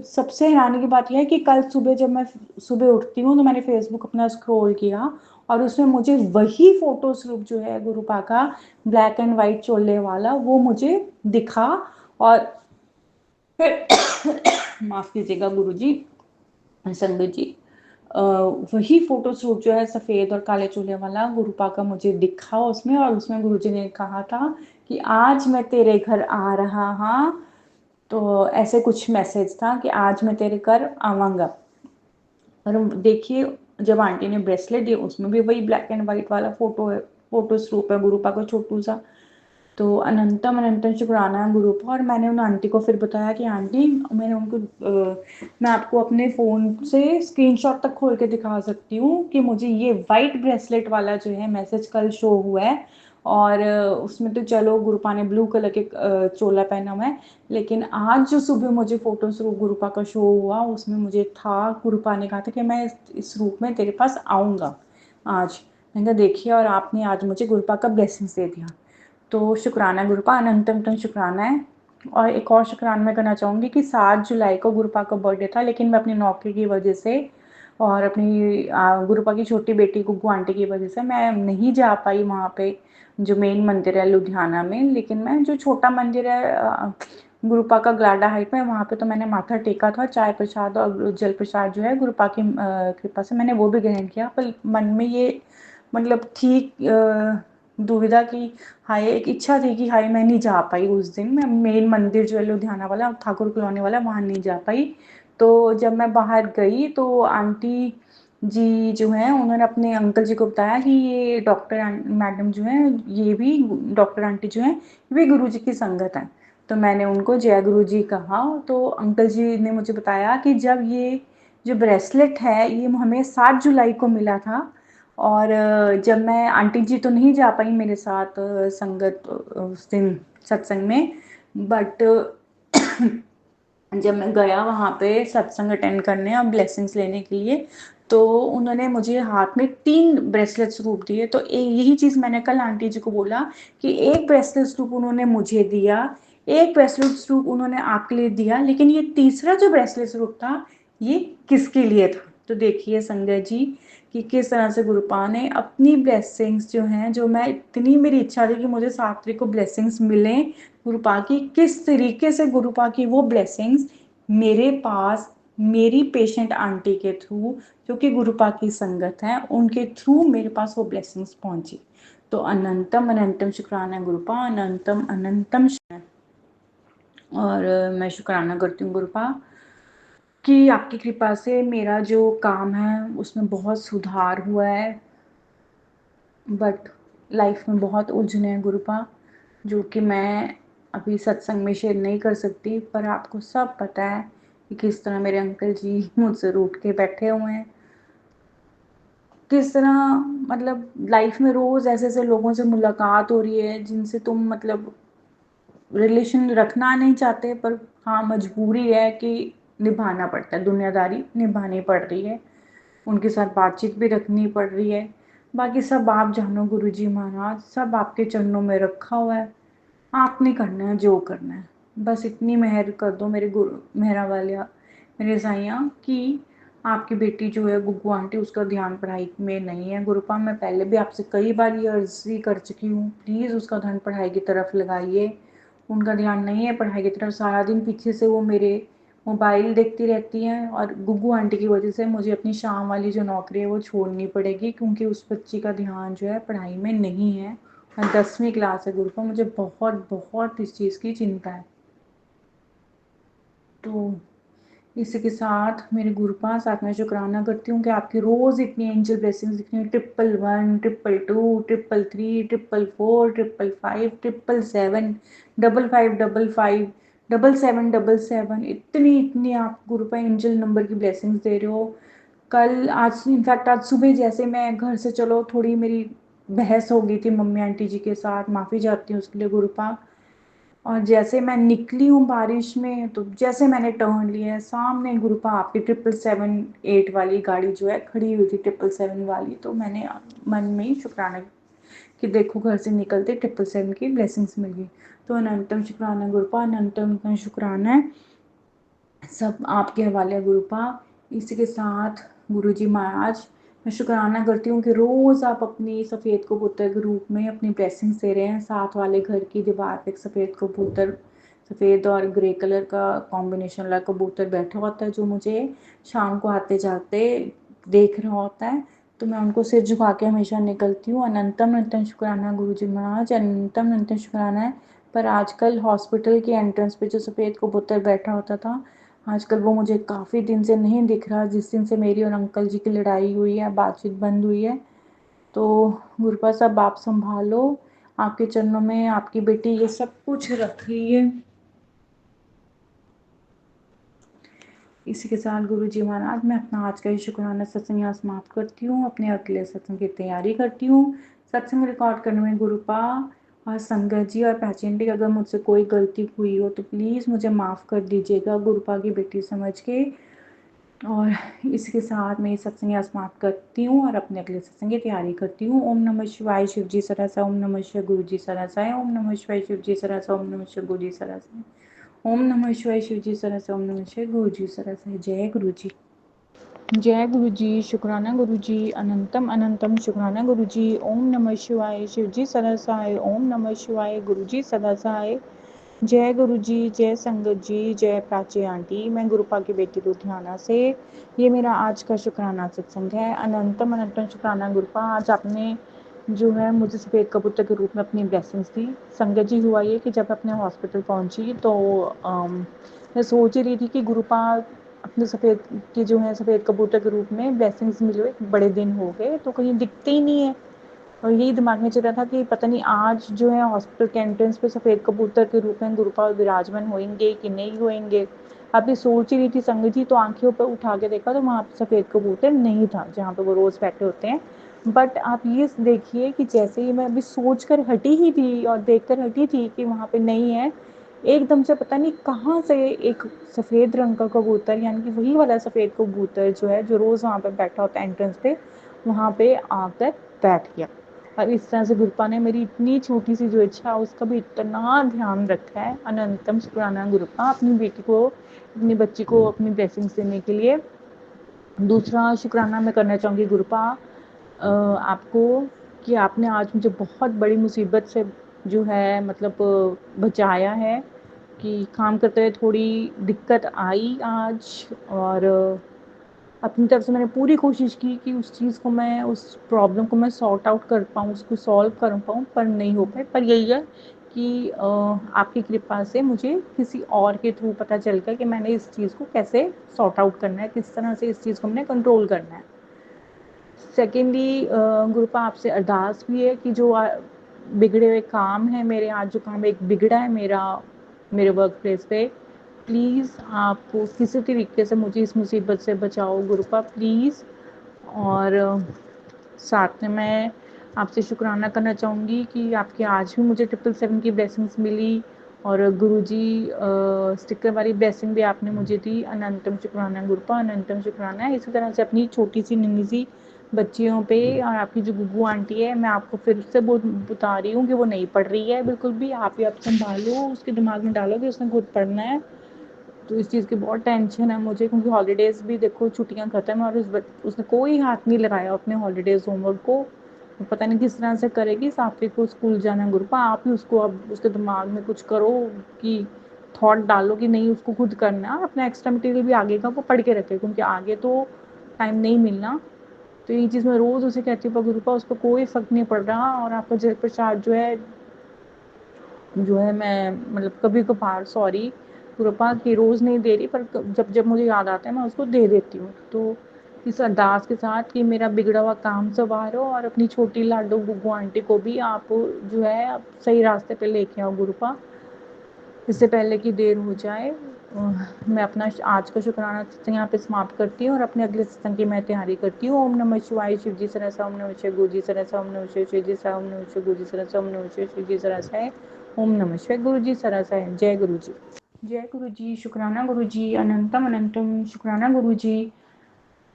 सबसे हैरानी की बात यह है कि कल सुबह जब मैं सुबह उठती हूँ तो मैंने फेसबुक अपना स्क्रॉल किया, और उसमें मुझे वही फ़ोटो स्वरूप जो है गुरुपा का, ब्लैक एंड वाइट चोले वाला, वो मुझे दिखा। और फिर माफ़ कीजिएगा गुरुजी, संगत जी, वही फोटो शूट जो है सफ़ेद और काले चूल्हे वाला गुरुपा का मुझे दिखा उसमें, और उसमें गुरुजी ने कहा था कि आज मैं तेरे घर आ रहा हाँ। तो ऐसे कुछ मैसेज था कि आज मैं तेरे घर आवांगा। और देखिए जब आंटी ने ब्रेसलेट दिया उसमें भी वही ब्लैक एंड वाइट वाला फोटो है, फोटो स्वरूप है गुरुपा का छोटू सा। तो अनंतम अनंतम शुक्राना है गुरु का। और मैंने उन आंटी को फिर बताया कि आंटी, मैंने उनको मैं आपको अपने फ़ोन से स्क्रीनशॉट तक खोल के दिखा सकती हूँ कि मुझे ये वाइट ब्रेसलेट वाला जो है मैसेज कल शो हुआ है। और उसमें तो चलो गुरुपा ने ब्लू कलर के चोला पहना हुआ है, लेकिन आज जो सुबह मुझे फोटो स्वरूप गुरुपा का शो हुआ उसमें मुझे था, गुरुपा ने कहा था कि मैं इस रूप में तेरे पास आऊँगा आज। मैंने कहा देखिए, और आपने आज मुझे गुरुपा का ब्लेसिंग्स दे दिया। तो शुक्राना है गुरुपा, अनंतम शुक्राना है। और एक और शुक्राना मैं करना चाहूँगी कि 7 जुलाई को गुरुपा का बर्थडे था, लेकिन मैं अपनी नौकरी की वजह से और अपनी गुरुपा की छोटी बेटी गुग्गू आंटी की वजह से मैं नहीं जा पाई वहाँ पे, जो मेन मंदिर है लुधियाना में। लेकिन मैं जो छोटा मंदिर है गुरुपा का ग्लाडा हाइट में, वहाँ पे तो मैंने माथा टेका था, चाय प्रसाद और जल प्रसाद जो है गुरुपा की कृपा से मैंने वो भी ग्रहण किया। पर मन में ये मतलब थी दुविधा की, हाय एक इच्छा थी कि हाय मैं नहीं जा पाई उस दिन, मैं मेन मंदिर जो है लुधियाना वाला ठाकुर कॉलोनी वाला वहाँ नहीं जा पाई। तो जब मैं बाहर गई तो आंटी जी जो हैं उन्होंने अपने अंकल जी को बताया कि ये डॉक्टर मैडम जो हैं, ये भी डॉक्टर आंटी जो हैं, ये भी गुरु जी की संगत हैं। तो मैंने उनको जय गुरु जी कहा, तो अंकल जी ने मुझे बताया कि जब ये जो ब्रेसलेट है ये हमें 7 जुलाई को मिला था। और जब मैं, आंटी जी तो नहीं जा पाई मेरे साथ संगत उस दिन सत्संग में, बट जब मैं गया वहाँ पे सत्संग अटेंड करने और ब्लेसिंग्स लेने के लिए, तो उन्होंने मुझे हाथ में 3 ब्रेसलेट स्वरूप दिए। तो यही चीज़ मैंने कल आंटी जी को बोला कि एक ब्रेसलेट स्वरूप उन्होंने मुझे दिया, एक ब्रेसलेट स्वरूप उन्होंने आपके लिए दिया, लेकिन ये तीसरा जो ब्रेसलेट स्वरूप था ये किसके लिए था। तो देखिए संगत जी कि किस तरह से गुरुपा ने अपनी ब्लेसिंग्स जो हैं, जो मैं इतनी मेरी इच्छा थी कि मुझे 7 तारीख को ब्लेसिंग्स मिलें गुरुपा की, किस तरीके से गुरुपा की वो ब्लेसिंग्स मेरे पास मेरी पेशेंट आंटी के थ्रू, जो कि गुरुपा की संगत है, उनके थ्रू मेरे पास वो ब्लेसिंग्स पहुंची। तो अनंतम अनंतम शुक्राना गुरुपा, अनंतम अनंतम और मैं शुक्राना करती हूँ गुरुपा कि आपकी कृपा से मेरा जो काम है उसमें बहुत सुधार हुआ है। बट लाइफ में बहुत उलझने हैं गुरुपा, जो कि मैं अभी सत्संग में शेयर नहीं कर सकती, पर आपको सब पता है कि किस तरह मेरे अंकल जी मुझसे रूठ के बैठे हुए हैं, किस तरह मतलब लाइफ में रोज़ ऐसे ऐसे लोगों से मुलाकात हो रही है जिनसे तुम मतलब रिलेशन रखना नहीं चाहते, पर हाँ मजबूरी है कि निभाना पड़ता है, दुनियादारी निभानी पड़ रही है, उनके साथ बातचीत भी रखनी पड़ रही है। बाकी सब आप जानो गुरुजी महाराज, सब आपके चरणों में रखा हुआ है, आपने करना है जो करना है। बस इतनी मेहर कर दो मेरे गुरु मेहरा वालिया, मेरे साइयाँ, कि आपकी बेटी जो है गुग्गू आंटी, उसका ध्यान पढ़ाई में नहीं है गुरुपा। मैं पहले भी आपसे कई बार ये अर्जी कर चुकी हूँ, प्लीज़ उसका ध्यान पढ़ाई की तरफ लगाइए। उनका ध्यान नहीं है पढ़ाई की तरफ, सारा दिन पीछे से वो मेरे मोबाइल देखती रहती हैं, और गुग्गू आंटी की वजह से मुझे अपनी शाम वाली जो नौकरी है वो छोड़नी पड़ेगी, क्योंकि उस बच्ची का ध्यान जो है पढ़ाई में नहीं है। और 10वीं क्लास है गुरुपा, मुझे बहुत बहुत इस चीज़ की चिंता है। तो इसी के साथ मेरे गुरुपा साथ में शुक्राना करती हूँ कि आपकी रोज़ इतनी एंजल ब्लेसिंग्स दिख रही हैं, 111, 222, 333, 444, 555, 777, 5555, 7777, इतनी इतनी आप गुरुपा एंजल नंबर की ब्लेसिंग्स दे रहे हो। कल आज इनफैक्ट आज सुबह जैसे मैं घर से चलो थोड़ी मेरी बहस हो गई थी मम्मी आंटी जी के साथ, माफ़ी चाहती हूँ उसके लिए गुरुपा। और जैसे मैं निकली हूँ बारिश में तो जैसे मैंने टर्न लिया है सामने गुरुपा आपकी 777-8 वाली गाड़ी जो है खड़ी हुई थी 777 वाली, तो मैंने मन में ही शुक्राना कि देखो घर से निकलते 777 की ब्लेसिंग्स मिल गई। तो अनंतम शुक्राना गुरुपा, अनंतम शुक्राना है, सब आपके हवाले है गुरुपा। इसी के साथ गुरुजी महाराज मैं शुक्राना करती हूँ कि रोज़ आप अपनी सफ़ेद कबूतर के रूप में अपनी ब्लेसिंग्स दे रहे हैं। साथ वाले घर की दीवार पे एक सफ़ेद कबूतर, सफ़ेद और ग्रे कलर का कॉम्बिनेशन वाला कबूतर बैठा होता है जो मुझे शाम को आते जाते देख रहा होता है, तो मैं उनको सिर झुका के हमेशा निकलती हूँ। अनंतम अनंतम शुक्राना गुरुजी महाराज, अनंतम अनंतम शुक्राना है। पर आजकल हॉस्पिटल के एंट्रेंस पे जो सफ़ेद कबूतर बैठा होता था, आजकल वो मुझे काफ़ी दिन से नहीं दिख रहा। जिस दिन से मेरी और अंकल जी की लड़ाई हुई है, बातचीत बंद हुई है, तो गुरुपा साहब आप संभालो, आपके चरणों में आपकी बेटी ये सब कुछ रख रही है। इसी के साथ गुरुजी महाराज मैं अपना आज का ये शुक्राना सत्संग यहाँ समाप्त करती हूँ, अपने अगले सत्संग की तैयारी करती हूँ। सत्संग रिकॉर्ड करने में गुरुपा और संगत जी और प्राचीन जी अगर मुझसे कोई गलती हुई हो तो प्लीज़ मुझे माफ़ कर दीजिएगा गुरुपा की बेटी समझ के। और इसके साथ मैं ये सत्संग यहाँ समाप्त करती हूँ और अपने अगले सत्संग की तैयारी करती हूँ। ओम नमः शिवाय शिव जी सरसा, ओम नमः शिवाय गुरु जी सरसा, ओम नमः शिवाय शिव जी सरसा, ओम नमः शिवाय गुरु जी सरसा, ओम नमः शिवाय शिव जी सरसा, ओम नमः शिवाय गुरु जी सरसा। जय गुरु जी, जय गुरु जी, शुक्राना गुरु जी, अनंतम अनंतम शुक्राना गुरु जी। ओम नमः शिवाय शिव जी सरसाय, ओम नमः शिवाय गुरु जी सरसाय। जय गुरु जी, जय संगत जी, जय प्राची आंटी। मैं गुरुपा की बेटी लुधियाना से, ये मेरा आज का शुक्राना सत्संग है। अनंतम अनंतम शुक्राना गुरुपा, आज आपने जो है मुझे सफ़ेद कबूतर के रूप में अपनी ब्लेसिंग्स दी। संगत जी हुआ ये कि जब अपने हॉस्पिटल पहुंची तो मैं सोच ही रही थी कि गुरुपा अपने सफ़ेद के जो है सफ़ेद कबूतर के रूप में ब्लेसिंग्स मिले हुए बड़े दिन हो गए, तो कहीं दिखते ही नहीं है। और यही दिमाग में चल रहा था कि पता नहीं आज जो है हॉस्पिटल के एंट्रेंस पे सफ़ेद कबूतर के रूप में गुरुपा विराजमान होंगे कि नहीं होंगे। अभी सोच ही रही थी संगत जी, तो आंखों पर उठा के देखा तो वहाँ पे सफ़ेद कबूतर नहीं था जहाँ पे वो रोज़ बैठे होते हैं। बट आप ये देखिए कि जैसे ही मैं अभी सोच कर हटी ही थी और देख कर हटी थी कि वहाँ पे नहीं है, एकदम से पता नहीं कहाँ से एक सफ़ेद रंग का कबूतर, यानी कि वही वाला सफ़ेद कबूतर जो है जो रोज़ वहाँ पे बैठा होता है एंट्रेंस पे, वहाँ पे आकर बैठ गया। और इस तरह से गुरुपा ने मेरी इतनी छोटी सी जो इच्छा उसका भी इतना ध्यान रखा है। अनंतम शुक्राना गुरुपा, अपनी बेटी को, अपनी बच्ची को अपनी ब्लेसिंग्स देने के लिए। दूसरा शुक्राना मैं करना चाहूँगी गुरुपा आपको, कि आपने आज मुझे बहुत बड़ी मुसीबत से जो है मतलब बचाया है। कि काम करते हुए थोड़ी दिक्कत आई आज, और अपनी तरफ से मैंने पूरी कोशिश की कि उस चीज़ को मैं, उस प्रॉब्लम को मैं सॉर्ट आउट कर पाऊँ, उसको सॉल्व कर पाऊँ, पर नहीं हो पाए। पर यही है कि आपकी कृपा से मुझे किसी और के थ्रू पता चल गया कि मैंने इस चीज़ को कैसे सॉर्ट आउट करना है, किस तरह से इस चीज़ को मैंने कंट्रोल करना है। सेकेंडली गुरुपा आपसे अरदास भी है कि जो बिगड़े हुए काम है मेरे, आज जो काम एक बिगड़ा है मेरा मेरे वर्क प्लेस पे, प्लीज़ आप किसी तरीके से मुझे इस मुसीबत से बचाओ गुरुपा प्लीज़। और साथ में मैं आपसे शुक्राना करना चाहूँगी कि आपके आज भी मुझे 777 की ब्लेसिंग्स मिली, और गुरुजी स्टिकर वाली ब्लेसिंग भी आपने मुझे दी। अनंतम शुक्राना गुरुपा, अनंतम शुक्राना। इसी तरह से अपनी छोटी सी नन्ही सी बच्चियों पे, और आपकी जो गुग्गू आंटी है, मैं आपको फिर से बता रही हूँ कि वो नहीं पढ़ रही है बिल्कुल भी। आप ही आप संभालो, उसके दिमाग में डालो कि उसने खुद पढ़ना है। तो इस चीज़ की बहुत टेंशन है मुझे, क्योंकि हॉलीडेज़ भी देखो, छुट्टियां ख़त्म है और उसने कोई हाथ नहीं लगाया अपने हॉलीडेज़ होमवर्क को। तो पता नहीं किस तरह से करेगी। सात्विक को स्कूल जाना गुरुपा, आप ही उसको अब उसके दिमाग में कुछ करो कि थॉट डालो कि नहीं उसको खुद करना है। अपना एक्स्ट्रा मटेरियल भी आगे का वो पढ़ के रखे, क्योंकि आगे तो टाइम नहीं मिलना। तो ये चीज़ मैं रोज़ उसे कहती हूँ, पर गुरुपा उस पर कोई फ़र्क नहीं पड़ रहा। और आपका जय प्रसाद जो है मैं मतलब कभी कभार, सॉरी, कृपा की रोज़ नहीं दे रही, पर जब जब मुझे याद आता है मैं उसको दे देती हूँ। तो इस अरदास के साथ कि मेरा बिगड़ा हुआ काम संवारो और अपनी छोटी लाडो गुग्गू आंटी को भी आप जो है आप सही रास्ते पे लेके आओ गुरुपा, इससे पहले कि देर हो जाए। मैं अपना आज का शुक्राना सत्संग यहाँ पे समाप्त करती हूँ और अपने अगले सत्संग की मैं तैयारी करती हूँ। ओम नमः शिवाय, शिव जी सरसा, ओम नमः शिवाय, गुरु जी सरसा, ओम नमः शिवाय, शिव जी सरसा, ओम नमः शिवाय, गुरु जी सरसा, ओम नमः शिवाय, शिव जी सरसा है, ओम नमः शिवाय, गुरु जी सरसा है। जय गुरु जी। जय गुरु जी, शुक्राना गुरु जी, अनंतम अनंतम शुक्राना गुरु जी।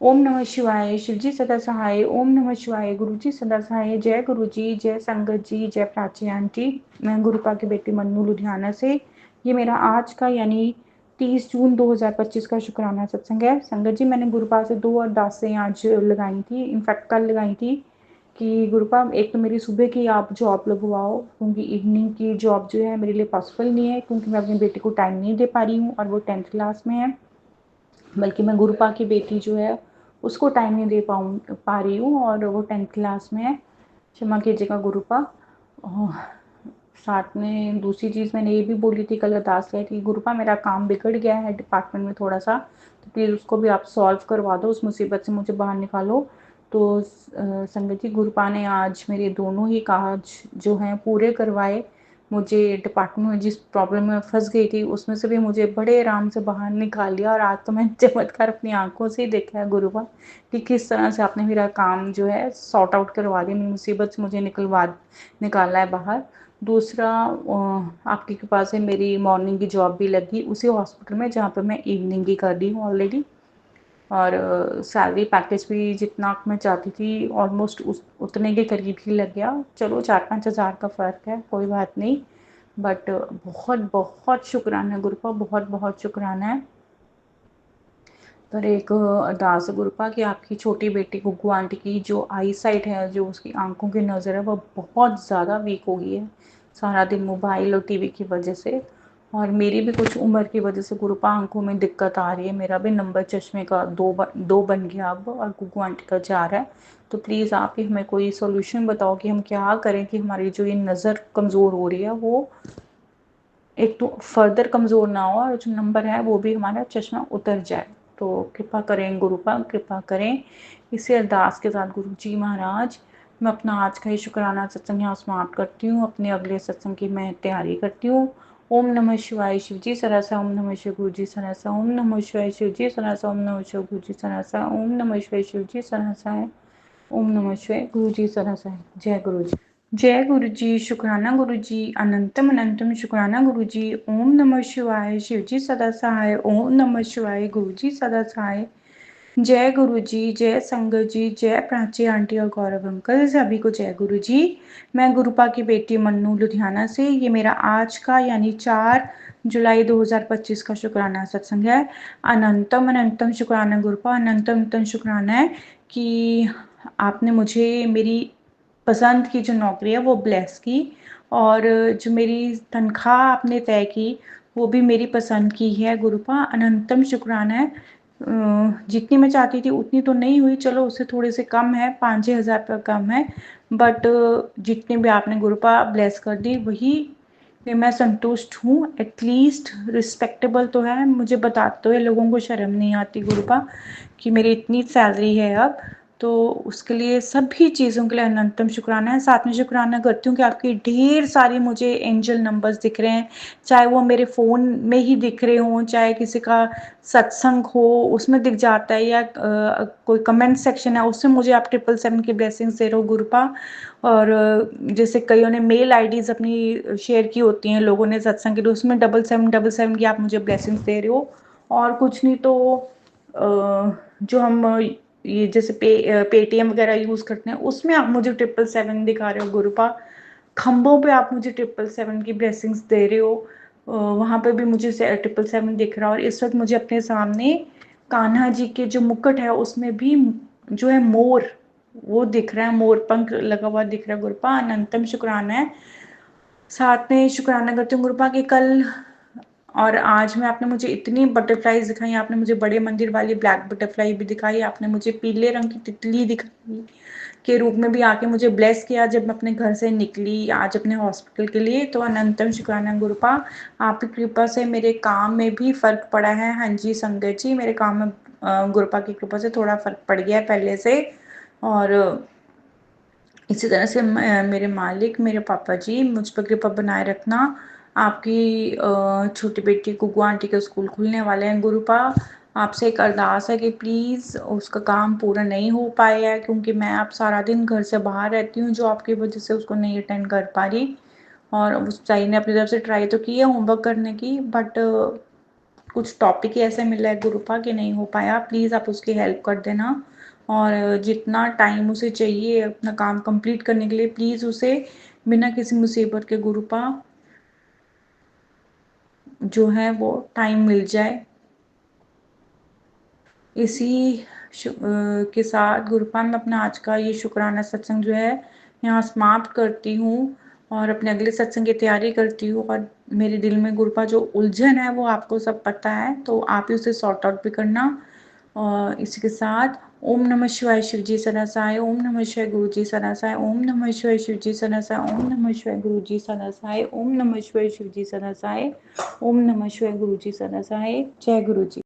ओम नमः शिवाय, शिव जी सदा सहाय, ओम नमः शिवाय, गुरु जी सदा सहाय। जय गुरु जी, जय संगत जी, जय प्राची आंटी। मैं गुरुपा की बेटी मन्नू लुधियाना से। ये मेरा आज का यानी 30 जून 2025 का शुक्राना सत्संग है। संगत जी, मैंने गुरुपा से 2 अरदासें आज लगाई थी, इनफैक्ट कल लगाई थी कि गुरुपा एक तो मेरी सुबह की आप जॉब लगवाओ, क्योंकि इवनिंग की जॉब जो है मेरे लिए पॉसिबल नहीं है, क्योंकि मैं अपनी बेटी को टाइम नहीं दे पा रही हूँ और वो 10th क्लास में है। बल्कि मैं गुरुपा की बेटी जो है उसको टाइम नहीं दे पा रही हूँ और वो 10th क्लास में है। क्षमा कीजिएगा गुरुपा। साथ में दूसरी चीज़ मैंने ये भी बोली थी कल अरदास किया थी, गुरुपा मेरा काम बिगड़ गया है डिपार्टमेंट में थोड़ा सा, तो प्लीज़ उसको भी आप सॉल्व करवा दो, उस मुसीबत से मुझे बाहर निकालो। तो संगत जी, गुरुपा ने आज मेरे दोनों ही काज जो हैं पूरे करवाए। मुझे डिपार्टमेंट में जिस प्रॉब्लम में फंस गई थी उसमें से भी मुझे बड़े आराम से बाहर निकाल लिया और आज तो मैंने चमत्कार अपनी आंखों से ही देखा है गुरुपा कि किस तरह से आपने मेरा काम जो है सॉर्ट आउट करवा दिया, मुसीबत से मुझे निकाला है बाहर। दूसरा, आपकी कृपा से मेरी मॉर्निंग की जॉब भी लगी उसी हॉस्पिटल में जहाँ पे मैं इवनिंग की कर रही हूँ ऑलरेडी, और सैलरी पैकेज भी जितना मैं चाहती थी ऑलमोस्ट उतने के करीब ही लग गया। चलो 4-5 हज़ार का फ़र्क है, कोई बात नहीं, बट बहुत बहुत शुक्राना गुरुपा, बहुत बहुत शुक्राना है। पर एक अरदास है गुरुपा कि आपकी छोटी बेटी गुग्गू आंटी की जो आई साइट है, जो उसकी आंखों की नज़र है, वो बहुत ज़्यादा वीक हो गई है सारा दिन मोबाइल और टीवी की वजह से, और मेरी भी कुछ उम्र की वजह से गुरुपा आंखों में दिक्कत आ रही है। मेरा भी नंबर चश्मे का 2 बन गया अब, और गुग्गू आंटी का 4 है। तो प्लीज़ आप ही हमें कोई सोल्यूशन बताओ कि हम क्या करें कि हमारी जो ये नज़र कमज़ोर हो रही है वो एक तो फर्दर कमज़ोर ना हो और जो नंबर है वो भी हमारा चश्मा उतर जाए। तो कृपा करें गुरुपा, कृपा करें। इसी अरदास के साथ गुरु जी महाराज, मैं अपना आज का ही शुक्राना सत्संग यहाँ समाप्त करती हूँ, अपने अगले सत्संग की मैं तैयारी करती हूँ। ओम नमः शिवाय, शिव जी सरसा, ओम नमः शिवाय, गुरु जी सरसा, ओम नमः शिवाय, शिव जी सरसा, ओम नमः शिवाय, गुरु जी सरसा, ओम नमः शिवाय, शिव जी सरसा है, ओम नमः शिवाय, गुरु जी सरसा है। जय गुरु जी। जय गुरु जी, शुक्राना गुरु जी, अनंतम अनंतम शुक्राना गुरु जी। ओम नमः शिवाय, शिव जी सदा सहाय, ओम नमः शिवाय, गुरु जी सदा सहाय। जय गुरु जी, जय संगत जी, जय प्राची आंटी और गौरव अंकल, सभी को जय गुरु जी। मैं गुरुपा की बेटी मन्नू लुधियाना से। ये मेरा आज का यानी 4 जुलाई 2025 का शुक्राना सत्संग है। अनंतम अनंतम शुक्राना गुरुपा, अनंतम अनंतम शुक्राना है कि आपने मुझे मेरी पसंद की जो नौकरी है वो ब्लेस की, और जो मेरी तनख्वाह आपने तय की वो भी मेरी पसंद की है गुरुपा, अनंतम शुक्राना है। जितनी मैं चाहती थी उतनी तो नहीं हुई, चलो उससे थोड़े से कम है, 5-6 हज़ार रुपये कम है, बट जितनी भी आपने गुरुपा ब्लेस कर दी वही में मैं संतुष्ट हूँ। एटलीस्ट रिस्पेक्टेबल तो है, मुझे बताते हुए लोगों को शर्म नहीं आती गुरुपा कि मेरी इतनी सैलरी है अब, तो उसके लिए सभी चीज़ों के लिए अनंतम शुक्राना है। साथ में शुक्राना करती हूँ कि आपकी ढेर सारी मुझे एंजल नंबर्स दिख रहे हैं, चाहे वो मेरे फ़ोन में ही दिख रहे हों, चाहे किसी का सत्संग हो उसमें दिख जाता है, या कोई कमेंट सेक्शन है उसमें मुझे आप 777 की ब्लेसिंग्स दे रहे हो गुरुपा। और जैसे कईयों ने मेल आईडीज़ अपनी शेयर की होती हैं लोगों ने सत्संग के लिए, उसमें 7777 की आप मुझे ब्लेसिंग्स दे रहे हो। और कुछ नहीं तो जो हम ये जैसे पेटीएम वगैरह यूज़ करते हैं उसमें आप मुझे 777 दिखा रहे हो गुरुपा। खम्भों पे आप मुझे 777 की ब्लेसिंग्स दे रहे हो, वहाँ पे भी मुझे 777 दिख रहा है। और इस वक्त मुझे अपने सामने कान्हा जी के जो मुकुट है उसमें भी जो है मोर वो दिख रहा है, मोर पंख लगा हुआ दिख रहा है गुरुपा, अनंतम शुक्राना है। साथ में शुक्राना करती हूँ गुरुपा कि कल और आज में आपने मुझे इतनी बटरफ्लाईज दिखाई, आपने मुझे बड़े मंदिर वाली ब्लैक बटरफ्लाई भी दिखाई, आपने मुझे पीले रंग की तितली दिखाई के रूप में भी आके मुझे ब्लेस किया जब मैं अपने घर से निकली आज अपने हॉस्पिटल के लिए। तो अनंतम शुक्राना गुरुपा, आपकी कृपा से मेरे काम में भी फ़र्क पड़ा है। हाँ जी संगत जी, मेरे काम में गुरुपा की कृपा से थोड़ा फ़र्क पड़ गया है पहले से। और इसी तरह से मेरे मालिक मेरे पापा जी मुझ पर कृपा बनाए रखना। आपकी छोटी बेटी गुगू आंटी का स्कूल खुलने वाले हैं गुरुपा, आपसे एक अरदास है कि प्लीज़ उसका काम पूरा नहीं हो पाया है क्योंकि मैं अब सारा दिन घर से बाहर रहती हूँ जो आपकी वजह से उसको नहीं अटेंड कर पा रही। और उस बेचारी ने अपनी तरफ से ट्राई तो की है होमवर्क करने की, बट कुछ टॉपिक ही ऐसे मिला है गुरुपा कि नहीं हो पाया। प्लीज़ आप उसकी हेल्प कर देना और जितना टाइम उसे चाहिए अपना काम कंप्लीट करने के लिए प्लीज़ उसे बिना किसी मुसीबत के गुरुपा जो है वो टाइम मिल जाए। इसी के साथ गुरुपा मैं अपना आज का ये शुक्राना सत्संग जो है यहाँ समाप्त करती हूँ और अपने अगले सत्संग की तैयारी करती हूँ। और मेरे दिल में गुरुपा जो उलझन है वो आपको सब पता है, तो आप ही उसे सॉर्ट आउट भी करना। और इसी के साथ ओम नमः शिवाय शिव जी सदासाय, ओम नमः शिवाय गुरु जी सदासाय, ओम नमः शिवाय शिव जी सदासाय, ओम नमः शिवाय गुरु जी सदासाय, ओम नमः शिवाय शिव जी सदासाय, ओम नमः शिवाय गुरु जी सदासाय। जय गुरु जी।